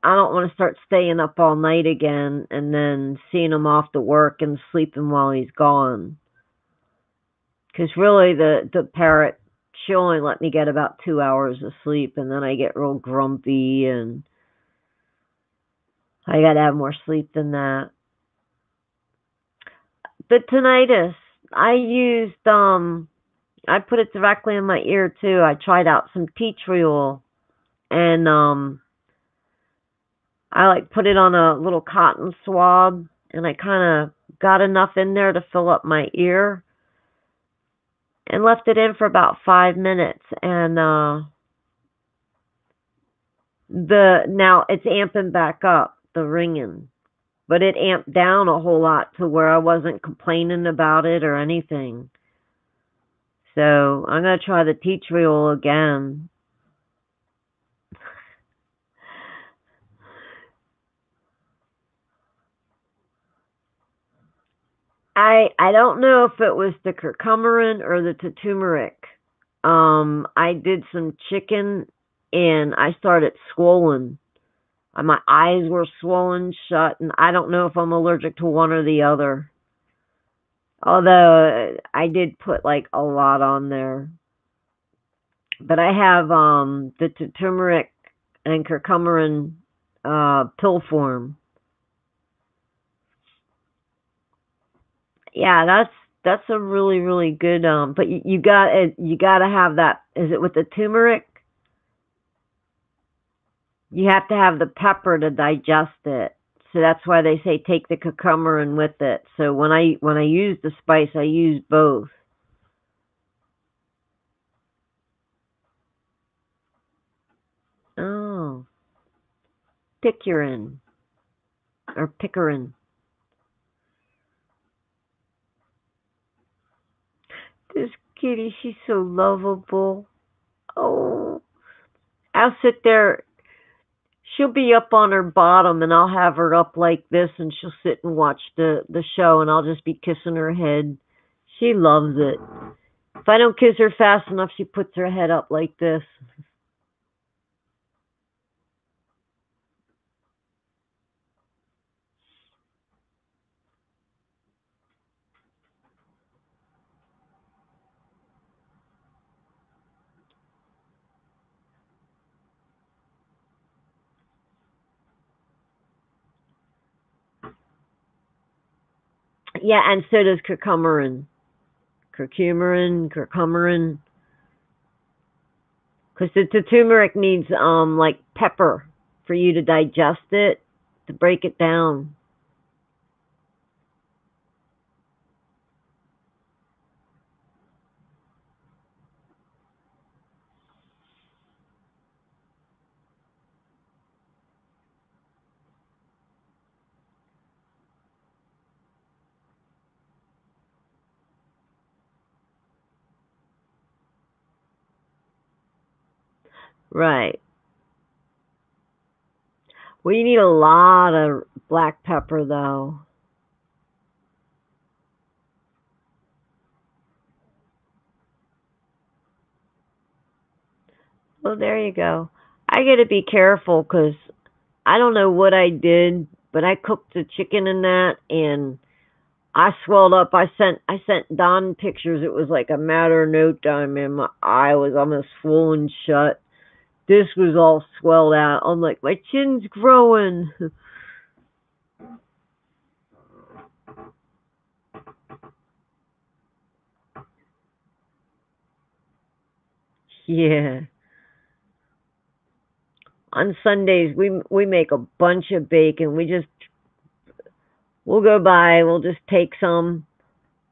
don't want to start staying up all night again and then seeing him off to work and sleeping while he's gone. Because really, the parrot, she only let me get about 2 hours of sleep, and then I get real grumpy, and I got to have more sleep than that. The tinnitus, I used I put it directly in my ear too. I tried out some tea tree oil, and I like put it on a little cotton swab, and I kind of got enough in there to fill up my ear, and left it in for about 5 minutes, and the now it's amping back up the ringing, but it amped down a whole lot to where I wasn't complaining about it or anything. So I'm gonna try the tea tree oil again. I don't know if it was the curcumin or the turmeric. I did some chicken and I started swollen. My eyes were swollen shut, and I don't know if I'm allergic to one or the other. Although I did put like a lot on there. But I have the turmeric and curcumin pill form. Yeah, that's a really really good but you got to have that. Is it with the turmeric? You have to have the pepper to digest it. So that's why they say take the curcumin with it. So when I use the spice, I use both. Oh, picarin or picarin. This kitty, she's so lovable. Oh, I'll sit there. She'll be up on her bottom, and I'll have her up like this, and she'll sit and watch the show, and I'll just be kissing her head. She loves it. If I don't kiss her fast enough, she puts her head up like this. Yeah, and so does curcumin. Curcumin. Because the turmeric needs like pepper for you to digest it, to break it down. Right. Well, you need a lot of black pepper, though. Well, there you go. I got to be careful because I don't know what I did, but I cooked the chicken in that, and I swelled up. I sent Don pictures. It was like a matter of no time, and my eye was almost swollen shut. This was all swelled out. I'm like, my chin's growing. Yeah. On Sundays we make a bunch of bacon. We'll go by, we'll just take some,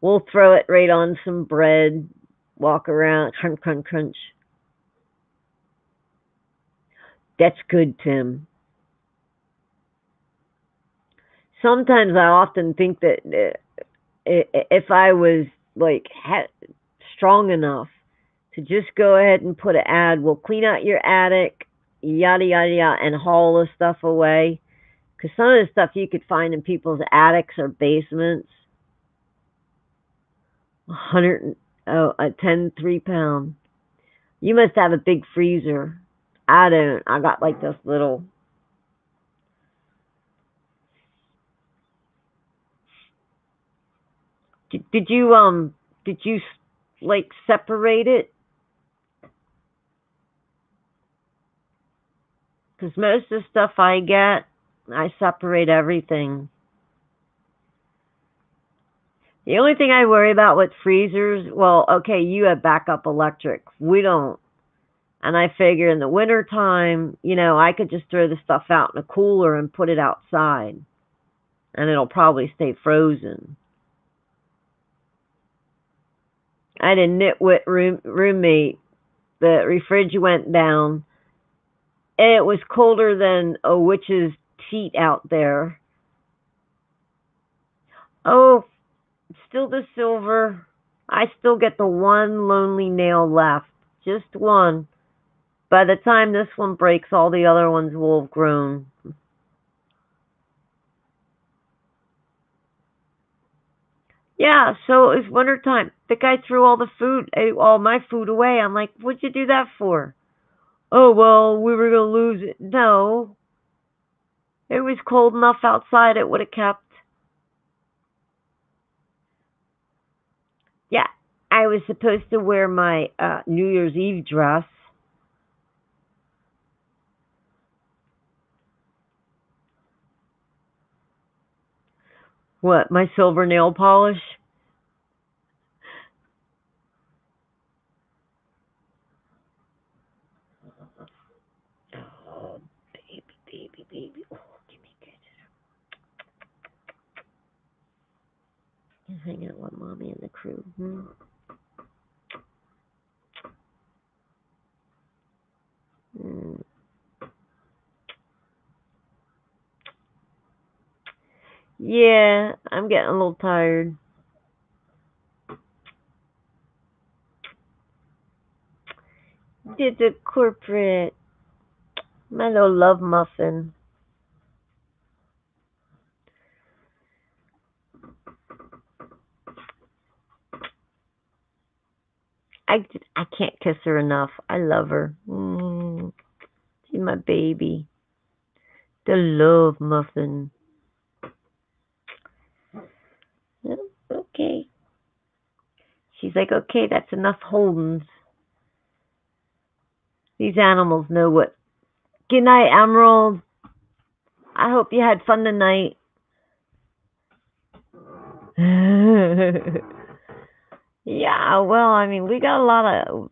we'll throw it right on some bread, walk around, crunch, crunch, crunch. That's good, Tim. Sometimes I often think that if I was like strong enough to just go ahead and put an ad, we'll clean out your attic, yada yada yada, and haul the stuff away. Because some of the stuff you could find in people's attics or basements, 10 3 pound. You must have a big freezer. I don't. I got like this little. Did you like separate it? Because most of the stuff I get, I separate everything. The only thing I worry about with freezers, well, okay, you have backup electric. We don't. And I figure in the wintertime, I could just throw the stuff out in a cooler and put it outside. And it'll probably stay frozen. I had a nitwit roommate. The refrigerator went down. It was colder than a witch's teat out there. Oh, still the silver. I still get the one lonely nail left. Just one. By the time this one breaks, all the other ones will have grown. Yeah, so it was wintertime. The guy threw all my food away. I'm like, what'd you do that for? Oh, well, we were going to lose it. No. It was cold enough outside, it would have kept. Yeah, I was supposed to wear my New Year's Eve dress. What, my silver nail polish? Oh, baby, baby, baby. Oh, give me good. Hanging out with mommy and the crew. Yeah, I'm getting a little tired. Did the corporate. My little love muffin. I can't kiss her enough. I love her. She's my baby. The love muffin. Okay. She's like, okay, that's enough holdings. These animals know what. Good night, Emerald. I hope you had fun tonight. Yeah, well, I mean, we got a lot of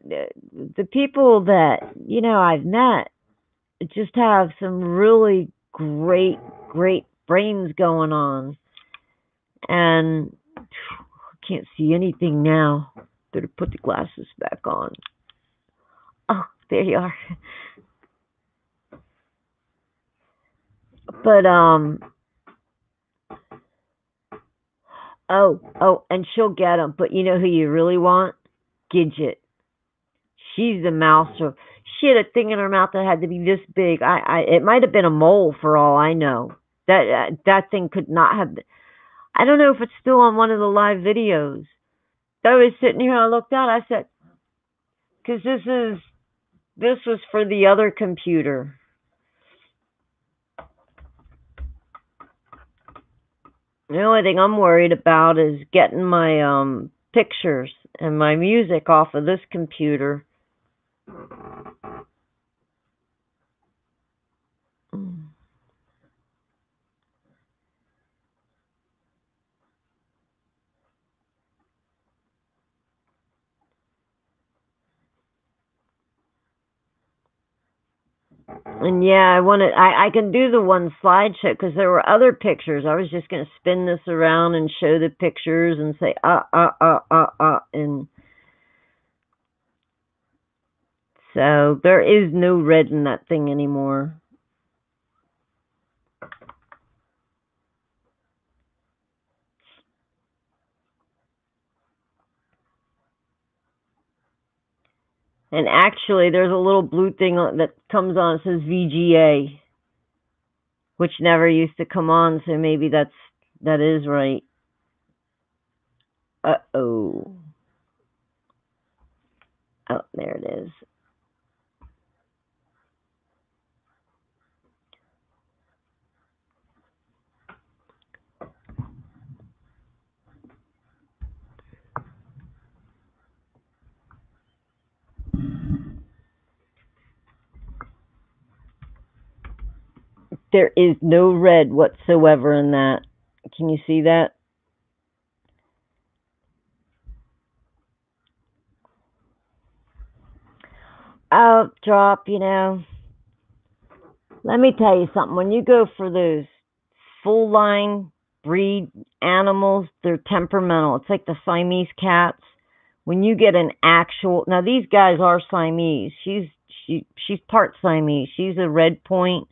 the people that I've met just have some really great brains going on, and I can't see anything now. Better put the glasses back on. Oh, there you are. But and she'll get them. But you know who you really want? Gidget. She's the mouse. She had a thing in her mouth that had to be this big. It might have been a mole for all I know. That thing could not have been. I don't know if it's still on one of the live videos. I was sitting here, I looked out, I said, because this was for the other computer. The only thing I'm worried about is getting my pictures and my music off of this computer. And yeah, I can do the one slideshow because there were other pictures. I was just going to spin this around and show the pictures and say, and so there is no red in that thing anymore. And actually, there's a little blue thing that comes on. It says VGA, which never used to come on. So maybe that is right. Oh, there it is. There is no red whatsoever in that. Can you see that? Oh, drop, Let me tell you something. When you go for those full line breed animals, they're temperamental. It's like the Siamese cats. When you get an actual, now these guys are Siamese. She's part Siamese. She's a red point,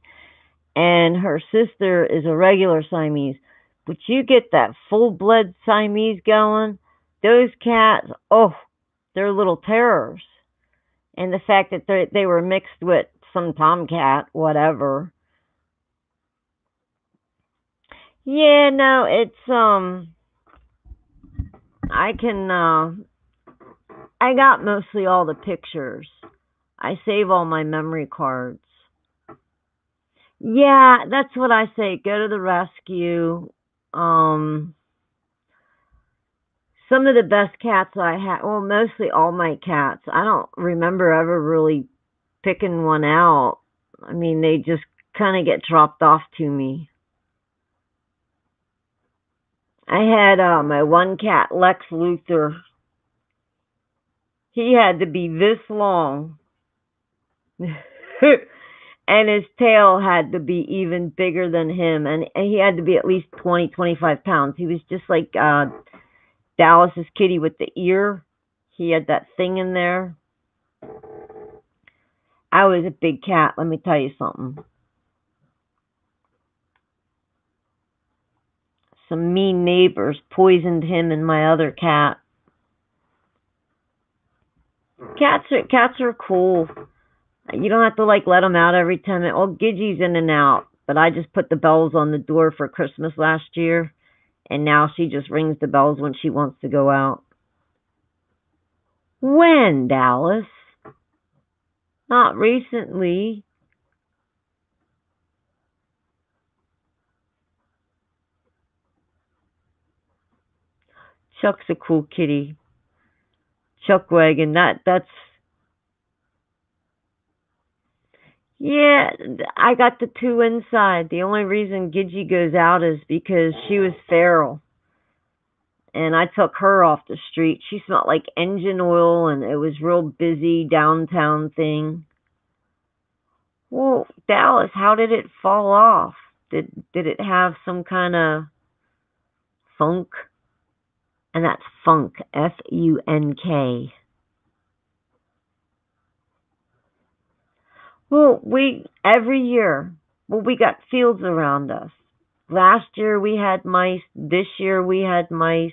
and her sister is a regular Siamese. But you get that full blood Siamese going, those cats, oh, they're little terrors. And the fact that they were mixed with some tomcat, whatever. Yeah, no, it's I can I got mostly all the pictures. I save all my memory cards. Yeah, that's what I say. Go to the rescue. Um some of the best cats I had, well, mostly all my cats. I don't remember ever really picking one out. I mean, they just kind of get dropped off to me. I had my one cat, Lex Luthor. He had to be this long. And his tail had to be even bigger than him. And he had to be at least 20, 25 pounds. He was just like Dallas's kitty with the ear. He had that thing in there. I was a big cat, let me tell you something. Some mean neighbors poisoned him and my other cat. Cats are cool. You don't have to like let them out every time. Well, Gidgey's in and out, but I just put the bells on the door for Christmas last year, and now she just rings the bells when she wants to go out. When, Dallas? Not recently. Chuck's a cool kitty. Chuck Wagon. That's yeah. I got the two inside. The only reason Gidgey goes out is because she was feral, and I took her off the street. She smelled like engine oil, and it was real busy downtown thing. Well, Dallas, how did it fall off? Did it have some kind of funk? And that's funk, Funk. Well, we every year, well, we got fields around us. Last year we had mice. This year we had mice,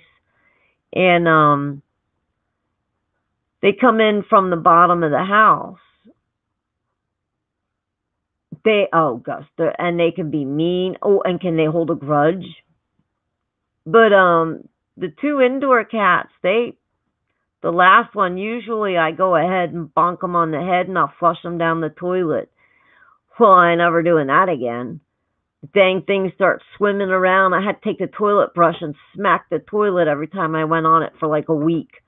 and they come in from the bottom of the house. They oh gosh, and they can be mean. Oh, and can they hold a grudge? But the two indoor cats, the last one, usually I go ahead and bonk them on the head and I'll flush them down the toilet. Well, I ain't never doing that again. The dang thing starts swimming around. I had to take the toilet brush and smack the toilet every time I went on it for like a week.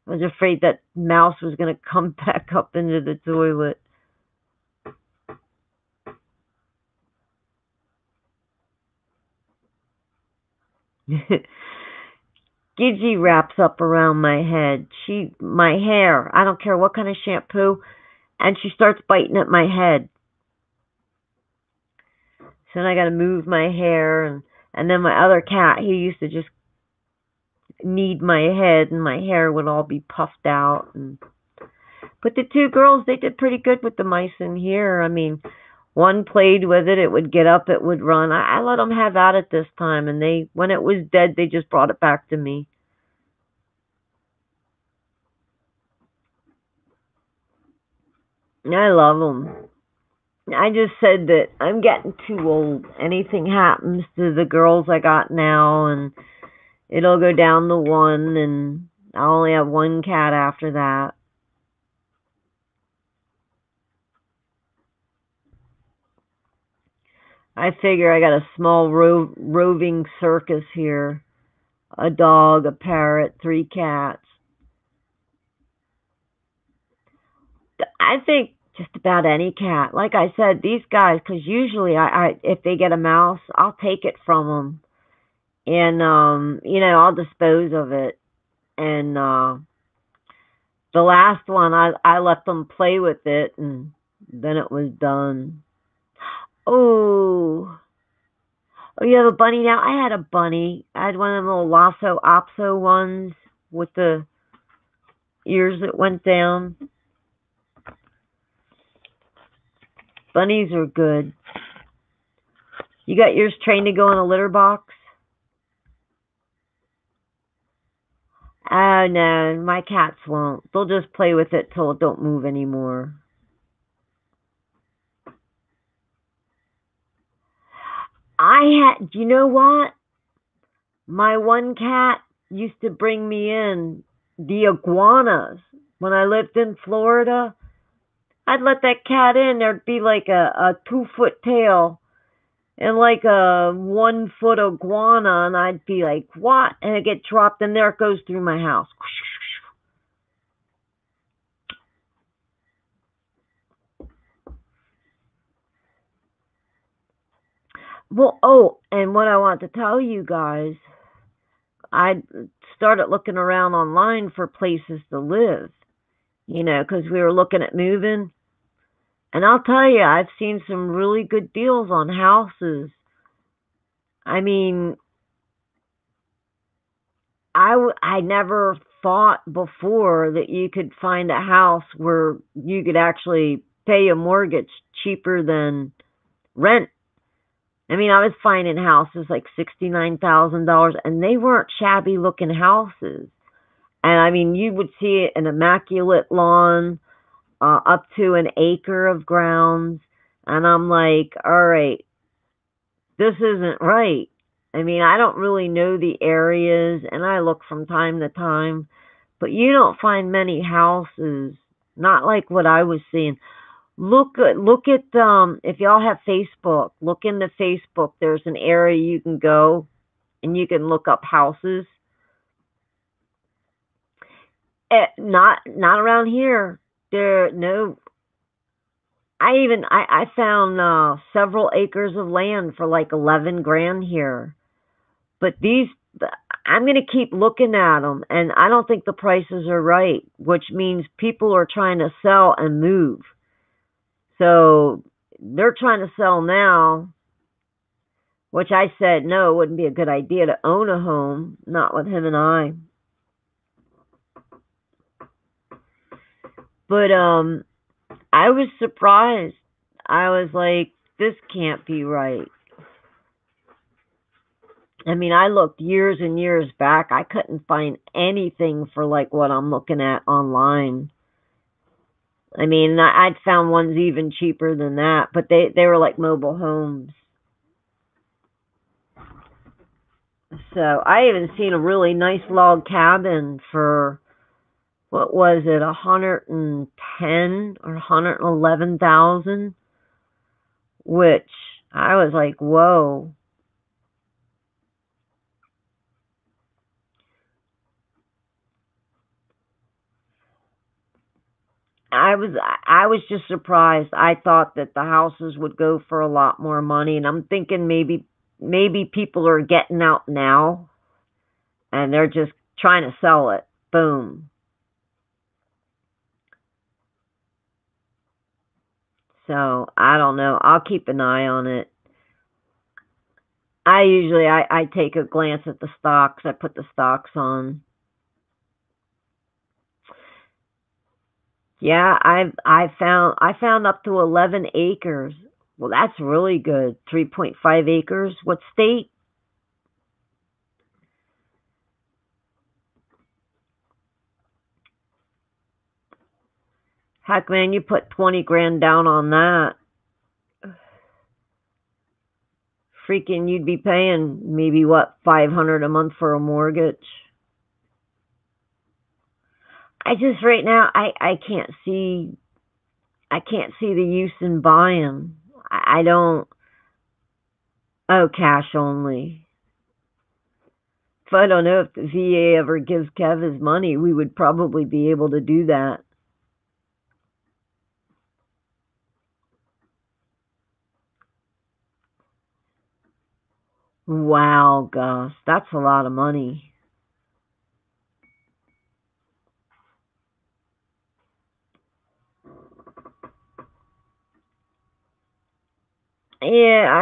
I was afraid that mouse was going to come back up into the toilet. Gidgey wraps up around my head. My hair. I don't care what kind of shampoo, and she starts biting at my head. So then I got to move my hair, and then my other cat, he used to just knead my head, and my hair would all be puffed out. But the two girls, they did pretty good with the mice in here. I mean, one played with it; it would get up, it would run. I let them have at it this time, and when it was dead, they just brought it back to me. I love them. I just said that I'm getting too old. Anything happens to the girls I got now, and it'll go down to one, and I'll only have one cat after that. I figure I got a small roving circus here. A dog, a parrot, three cats. I think just about any cat. Like I said, these guys, because usually if they get a mouse, I'll take it from them, and I'll dispose of it. And the last one, I let them play with it, and then it was done. Oh, oh, you have a bunny now? I had a bunny. I had one of them little Lhasa Apso ones with the ears that went down. Bunnies are good. You got yours trained to go in a litter box? Oh no, my cats won't. They'll just play with it till it don't move anymore. You know what? My one cat used to bring me in the iguanas when I lived in Florida. I'd let that cat in. There'd be like a 2-foot tail and like a 1-foot iguana, and I'd be like, "What?" And it get dropped, and there it goes through my house. Well, oh, and what I want to tell you guys, I started looking around online for places to live, because we were looking at moving. And I'll tell you, I've seen some really good deals on houses. I mean, I never thought before that you could find a house where you could actually pay a mortgage cheaper than rent. I mean, I was finding houses like $69,000, and they weren't shabby looking houses. And I mean, you would see an immaculate lawn, up to an acre of grounds. And I'm like, all right, this isn't right. I mean, I don't really know the areas, and I look from time to time, but you don't find many houses, not like what I was seeing. Look at if y'all have Facebook, look into Facebook. There's an area you can go and you can look up houses. Not around here. There no. I found several acres of land for like 11 grand here. But I'm going to keep looking at them, and I don't think the prices are right, which means people are trying to sell and move. So they're trying to sell now, which I said no, it wouldn't be a good idea to own a home, not with him and I. But I was surprised. I was like, this can't be right. I mean, I looked years and years back. I couldn't find anything for like what I'm looking at online. I mean, I'd found ones even cheaper than that, but they were like mobile homes. So I even seen a really nice log cabin for what was it, 110 or 111,000, which I was like, whoa. I was just surprised. I thought that the houses would go for a lot more money, and I'm thinking maybe people are getting out now and they're just trying to sell it. Boom. So I don't know. I'll keep an eye on it. I take a glance at the stocks. I put the stocks on. Yeah, I found up to 11 acres. Well, that's really good. 3.5 acres. What state? Heck, man, you put 20 grand down on that. Freaking, you'd be paying maybe what, 500 a month for a mortgage. I just right now I can't see the use in buying. I don't. Oh, cash only. If I don't know if the VA ever gives Kev his money, we would probably be able to do that. Wow, Gus, that's a lot of money. Yeah,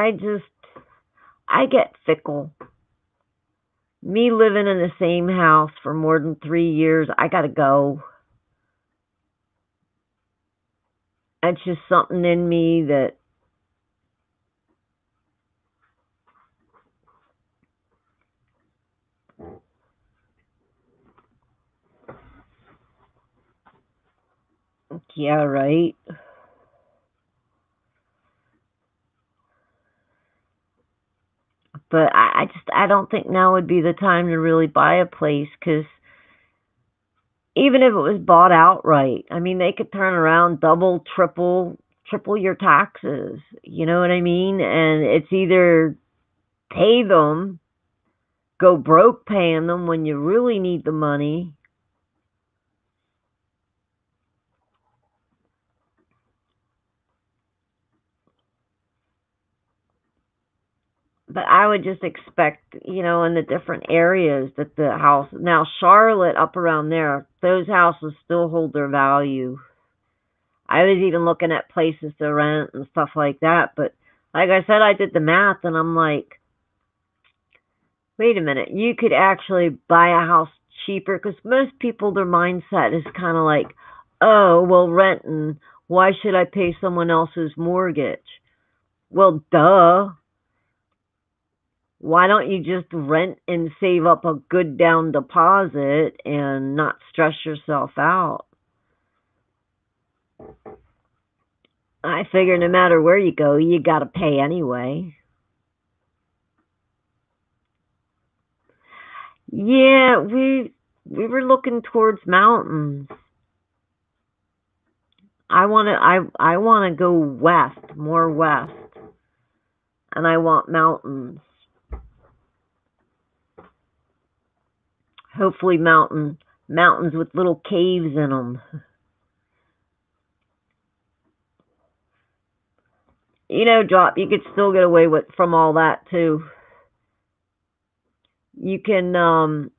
I get fickle. Me living in the same house for more than 3 years, I gotta go. It's just something in me that, yeah, right. But I don't think now would be the time to really buy a place because even if it was bought outright, I mean, they could turn around, double, triple your taxes. You know what I mean? And it's either pay them, go broke paying them when you really need the money. But I would just expect, in the different areas that the house, now Charlotte up around there, those houses still hold their value. I was even looking at places to rent and stuff like that. But like I said, I did the math and I'm like, wait a minute, you could actually buy a house cheaper because most people, their mindset is kind of like, oh, well, renting, why should I pay someone else's mortgage? Well, duh. Why don't you just rent and save up a good down deposit and not stress yourself out? I figure no matter where you go, you got to pay anyway. Yeah, we were looking towards mountains. I want to go west, more west, and I want mountains. Hopefully mountains with little caves in them. Drop, you could still get away with from all that too. You can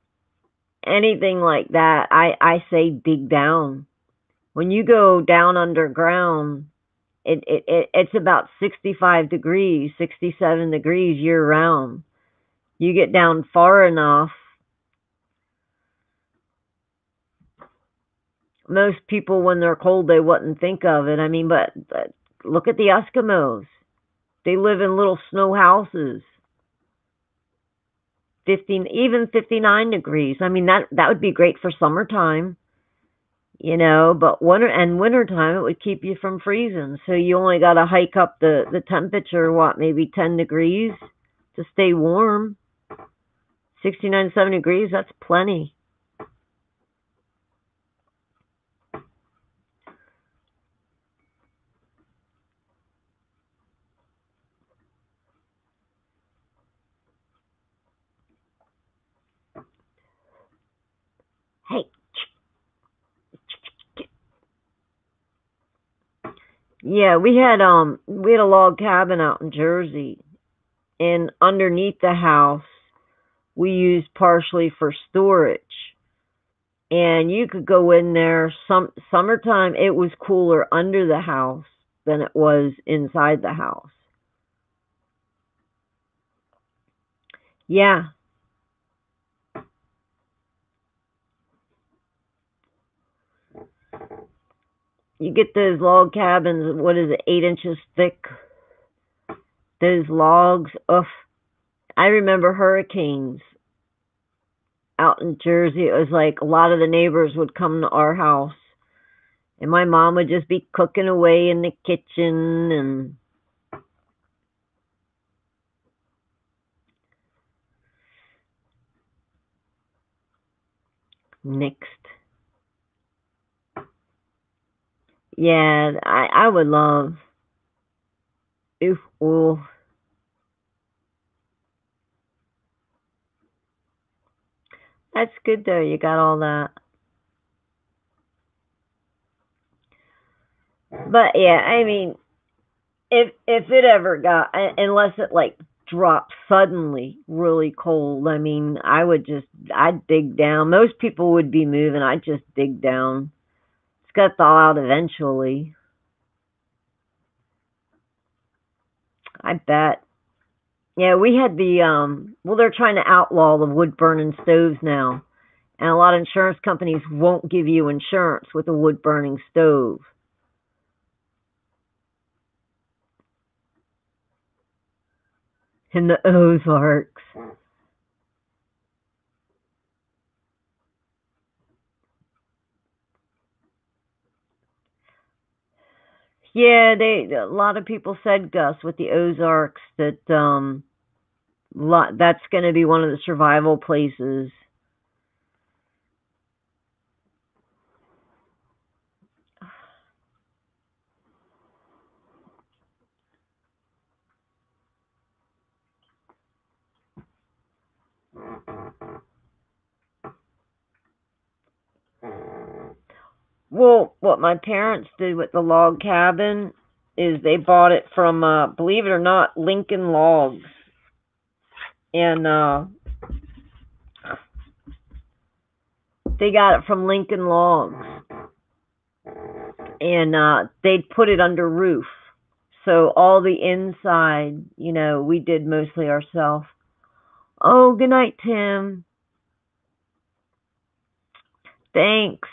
anything like that. I say dig down. When you go down underground, it's about 65 degrees, 67 degrees year round. You get down far enough, most people when they're cold they wouldn't think of it. I mean, but look at the Eskimos. They live in little snow houses. 15, even 59 degrees. I mean, that would be great for summertime, but wintertime it would keep you from freezing. So you only got to hike up the temperature, what, maybe 10 degrees to stay warm. 69, 70 degrees, that's plenty. Hey, yeah, we had a log cabin out in Jersey, and underneath the house we used partially for storage. And you could go in there summertime it was cooler under the house than it was inside the house. Yeah. You get those log cabins, what is it, 8 inches thick? Those logs. Ugh. I remember hurricanes out in Jersey. It was like a lot of the neighbors would come to our house, and my mom would just be cooking away in the kitchen and next. Yeah, I would love. Oof, oh, that's good though. You got all that. But yeah, I mean, if it ever got, unless it like dropped suddenly really cold, I mean, I'd dig down. Most people would be moving. I'd just dig down. It's got to thaw out eventually. I bet. Yeah, we had well, they're trying to outlaw the wood burning stoves now. And a lot of insurance companies won't give you insurance with a wood burning stove. In the Ozarks. Yeah, a lot of people said, Gus, with the Ozarks that that's going to be one of the survival places. Well, what my parents did with the log cabin is they bought it from, believe it or not, Lincoln Logs, and they got it from Lincoln Logs, and they'd put it under roof. So all the inside, we did mostly ourselves. Oh, good night, Tim. Thanks.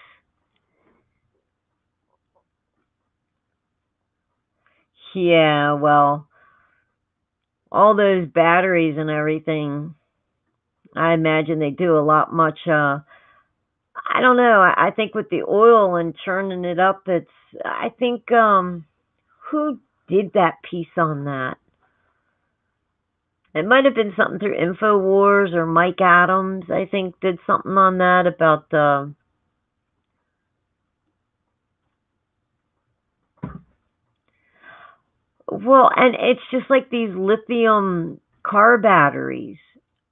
Yeah, well, all those batteries and everything, I imagine they do a lot much. I don't know. I think with the oil and churning it up, I think, who did that piece on that? It might have been something through InfoWars or Mike Adams, I think, did something on that about the. Well, and it's just like these lithium car batteries.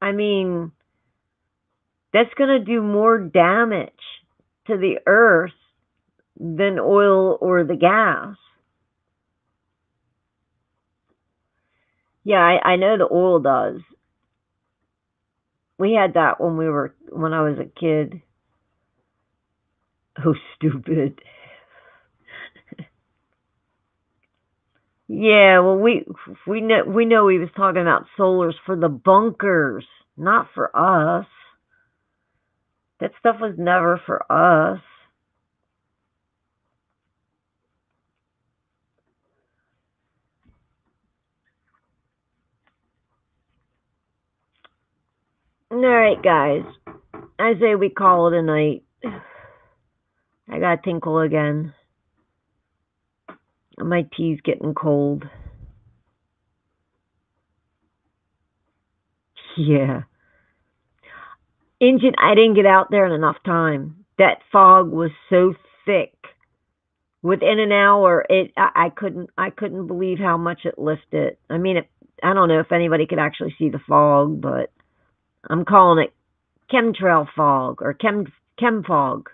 I mean, that's going to do more damage to the earth than oil or the gas. Yeah, I know the oil does. We had that when I was a kid. Oh, stupid. Yeah, well, we know he was talking about solars for the bunkers, not for us. That stuff was never for us. All right, guys. I say we call it a night. I gotta tinkle again. My tea's getting cold. Yeah. Engine, I didn't get out there in enough time. That fog was so thick. Within an hour, I couldn't believe how much it lifted. I mean, I don't know if anybody could actually see the fog, but I'm calling it chemtrail fog or chem fog.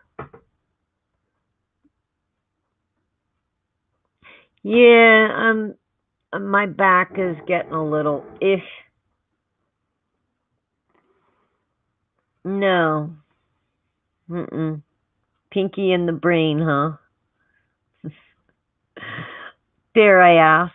Yeah, my back is getting a little ish. No. Mm-mm. Pinky in the brain, huh? Dare I ask?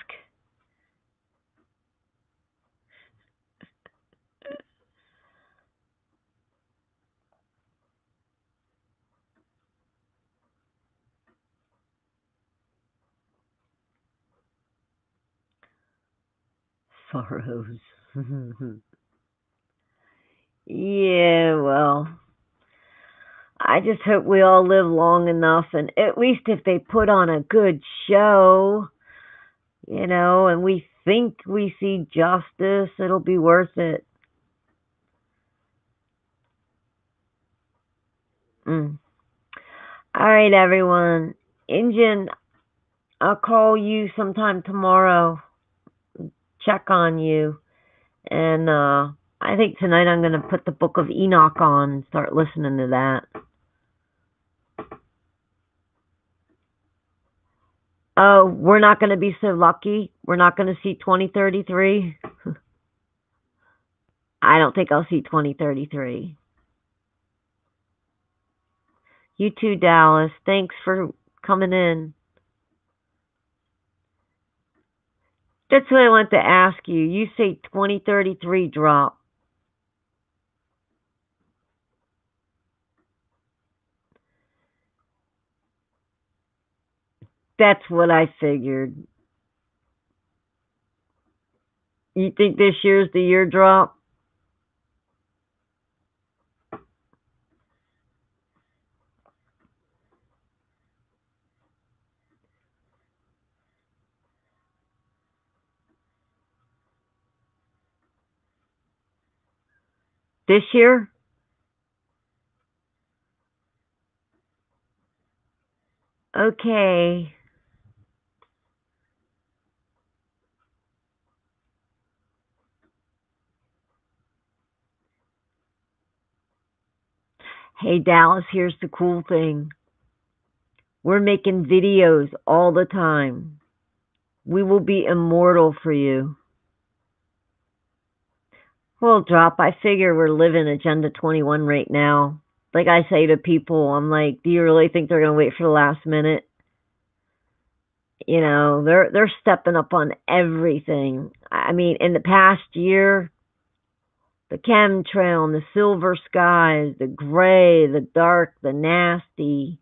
sorrows. Yeah, well, I just hope we all live long enough, and at least if they put on a good show, and we think we see justice, it'll be worth it. Mm. All right, everyone. Injun, I'll call you sometime tomorrow, check on you, and I think tonight I'm going to put the Book of Enoch on and start listening to that. Oh, we're not going to be so lucky. We're not going to see 2033. I don't think I'll see 2033. You too, Dallas. Thanks for coming in. That's what I want to ask you. You say 2033 drop. That's what I figured. You think this year's the year drop? This year? Okay. Hey, Dallas, here's the cool thing. We're making videos all the time. We will be immortal for you. Well, drop. I figure we're living Agenda 21 right now. Like I say to people, I'm like, do you really think they're going to wait for the last minute? They're stepping up on everything. I mean, in the past year, the chemtrail and the silver skies, the gray, the dark, the nasty.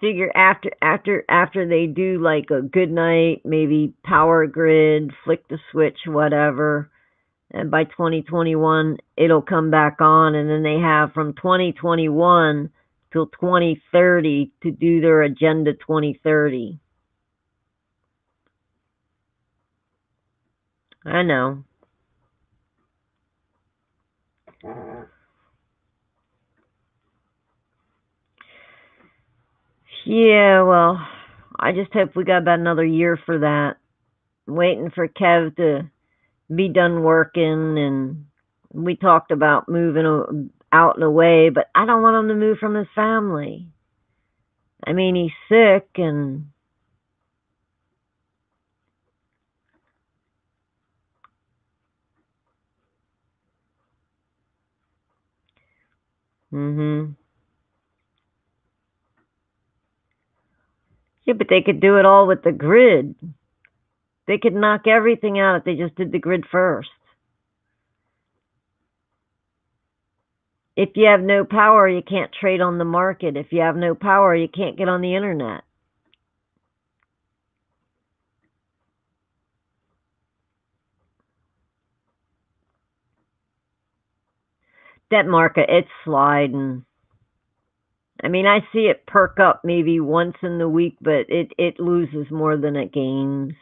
Figure after they do like a good night, maybe power grid, flick the switch, whatever, and by 2021 it'll come back on, and then they have from 2021 till 2030 to do their Agenda 2030. I know. Yeah, well, I just hope we got about another year for that. I'm waiting for Kev to be done working, and we talked about moving out and away, but I don't want him to move from his family. I mean, he's sick, and yeah, but they could do it all with the grid. They could knock everything out if they just did the grid first. If you have no power, you can't trade on the market. If you have no power, you can't get on the internet. That market, it's sliding. I mean, I see it perk up maybe once in the week, but it loses more than it gains.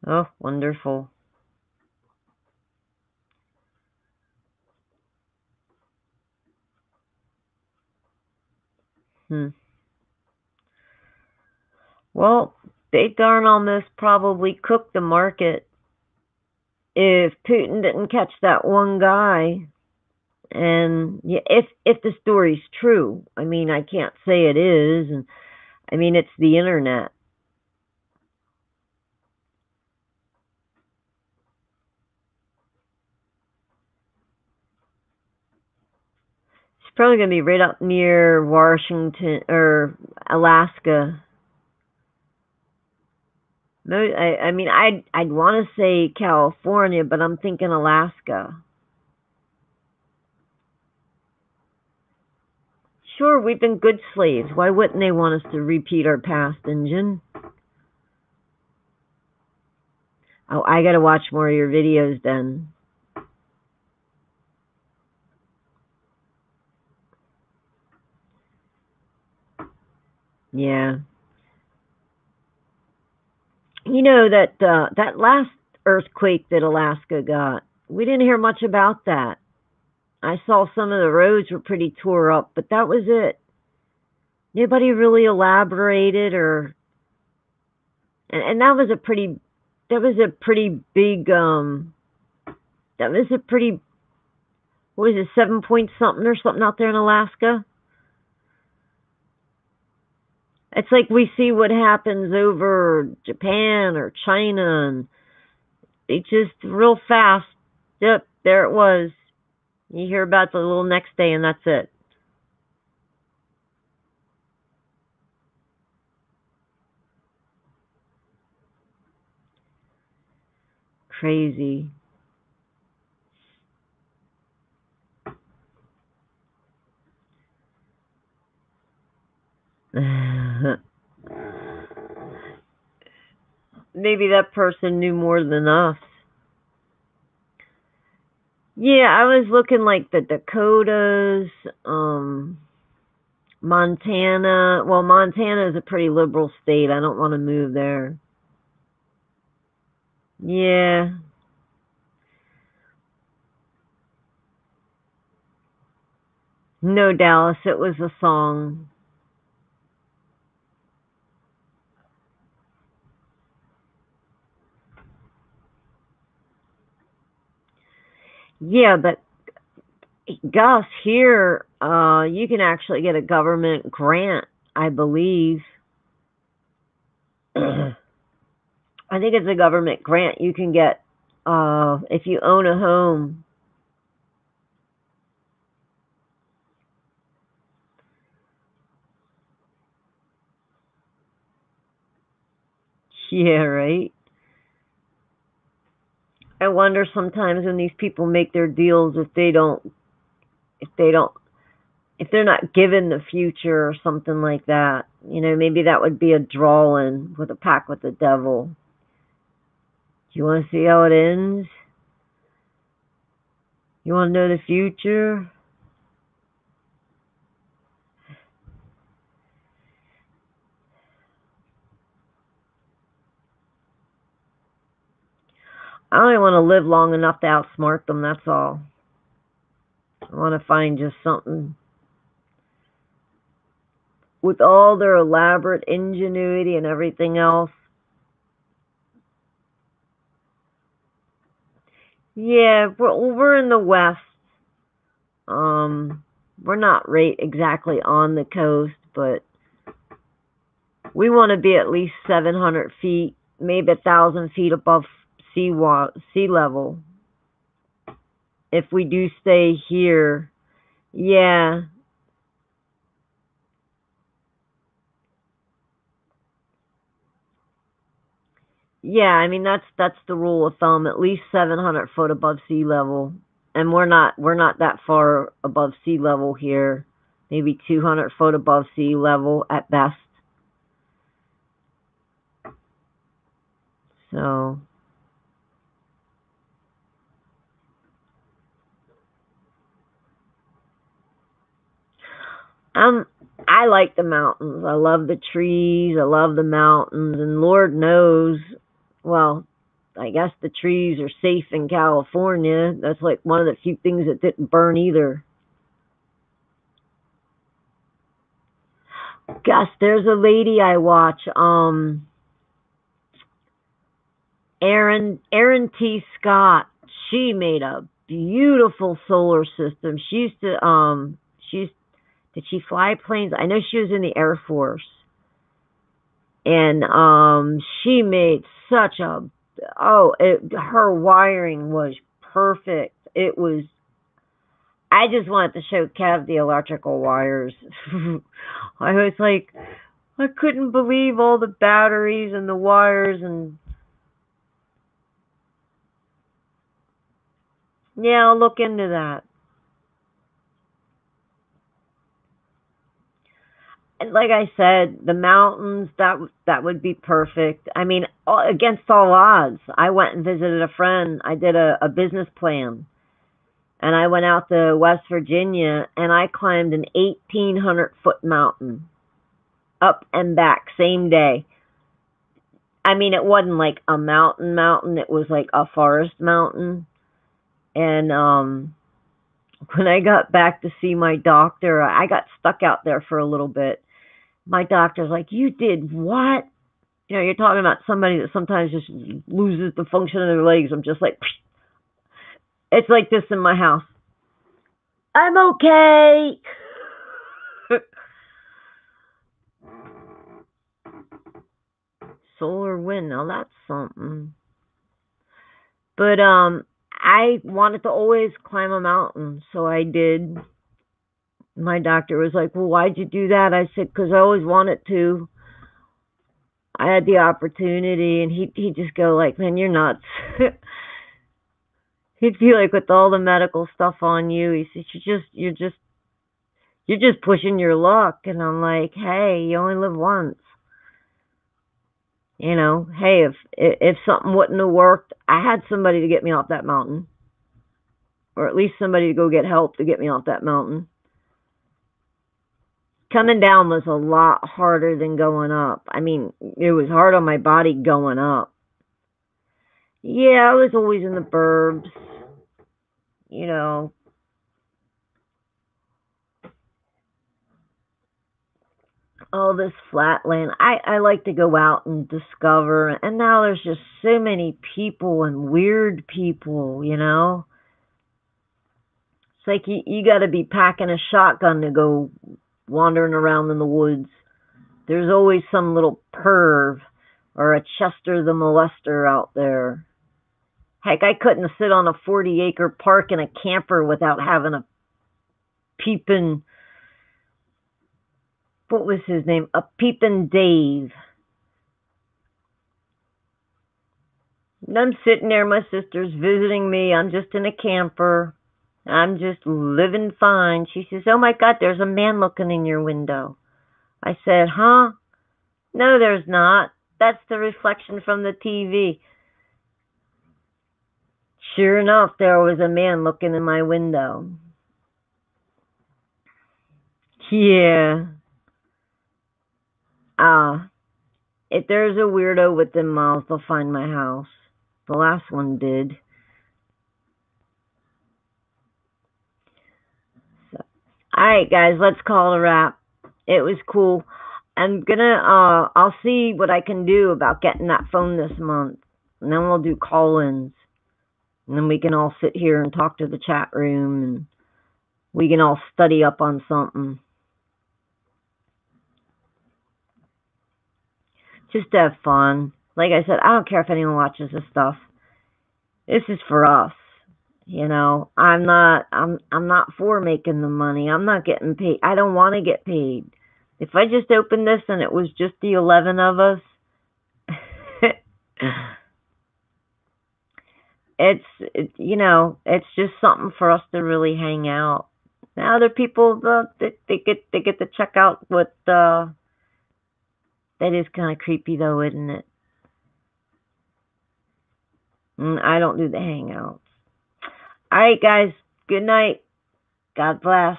Oh, wonderful. Well, they darn almost probably cooked the market if Putin didn't catch that one guy. And yeah, if the story's true, I mean, I can't say it is, and I mean, it's the internet. Probably gonna be right up near Washington or Alaska. No, I mean I'd want to say California, but I'm thinking Alaska. Sure, we've been good slaves. Why wouldn't they want us to repeat our past, Injun? Oh, I gotta watch more of your videos then. Yeah. You know that that last earthquake that Alaska got, we didn't hear much about that. I saw some of the roads were pretty tore up, but that was it. Nobody really elaborated and that was a pretty big that was a pretty what was it, 7 point something or something out there in Alaska? It's like we see what happens over Japan or China and they just real fast. Yep, there it was. You hear about the little next day and that's it. Crazy. Maybe that person knew more than us. Yeah, I was looking like the Dakotas, Montana. Well, Montana is a pretty liberal state. I don't want to move there. Yeah. No, Dallas, it was a song. Yeah, but Gus, here, you can actually get a government grant, I believe. I think it's a government grant you can get if you own a home. Yeah, right. I wonder sometimes when these people make their deals if they don't if they're not given the future or something like that. You know, maybe that would be a draw in with a pact with the devil. Do you want to see how it ends? You want to know the future? I only want to live long enough to outsmart them, that's all. I want to find just something with all their elaborate ingenuity and everything else. Yeah, we're in the West. We're not right exactly on the coast, but we want to be at least 700 feet, maybe 1,000 feet above sea level. If we do stay here, yeah, yeah. I mean that's the rule of thumb. At least 700 foot above sea level, and we're not that far above sea level here. Maybe 200 foot above sea level at best. So Um, I like the mountains. I love the trees. I love the mountains. And Lord knows, well, I guess the trees are safe in California. That's like one of the few things that didn't burn either. Gus, there's a lady I watch, Erin T. Scott. She made a beautiful solar system. She used to she's did she fly planes? I know she was in the Air Force. And she made such a her wiring was perfect. It was I just wanted to show Kev the electrical wires. I was like, I couldn't believe all the batteries and the wires, and yeah, I'll look into that. And like I said, the mountains, that would be perfect. I mean, against all odds, I went and visited a friend. I did a business plan, and I went out to West Virginia, and I climbed an 1,800-foot mountain up and back same day. I mean, it wasn't like a mountain, it was like a forest mountain. And when I got back to see my doctor, I got stuck out there for a little bit. My doctor's like, "You did what?" You know, you're talking about somebody that sometimes just loses the function of their legs. I'm just like, it's like this in my house. I'm okay. Solar wind, now that's something. But I wanted to always climb a mountain, so I did. My doctor was like, "Well, why'd you do that?" I said, "Because I always wanted to. I had the opportunity," and he'd just go like, "Man, you're nuts." He'd be like, "With all the medical stuff on you," he said, you're just pushing your luck." And I'm like, "Hey, you only live once. You know, hey, if something wouldn't have worked, I had somebody to get me off that mountain, or at least somebody to go get help to get me off that mountain." Coming down was a lot harder than going up. I mean, it was hard on my body going up. Yeah, I was always in the burbs, you know. All this flatland. I like to go out and discover, and now there's just so many people and weird people, you know. It's like you got to be packing a shotgun to go wandering around in the woods. There's always some little perv or a Chester the molester out there. Heck, I couldn't sit on a 40-acre park in a camper without having a peeping, what was his name? A peeping Dave. And I'm sitting there, my sister's visiting me. I'm just in a camper. I'm just living fine. She says, "Oh my God, there's a man looking in your window." I said, "Huh? No, there's not. That's the reflection from the TV." Sure enough, there was a man looking in my window. Yeah. Ah, if there's a weirdo with them mouths, they'll find my house. The last one did. So, all right, guys, let's call it a wrap. It was cool. I'll see what I can do about getting that phone this month. And then we'll do call-ins. And then we can all sit here and talk to the chat room, and we can all study up on something. Just to have fun. Like I said, I don't care if anyone watches this stuff. This is for us. You know, I'm not for making the money. I'm not getting paid. I don't want to get paid. If I just opened this and it was just the 11 of us, it's just something for us to really hang out. Now other people, they get to check out what that is kind of creepy though, isn't it? I don't do the hangouts. All right, guys. Good night. God bless.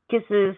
Kisses.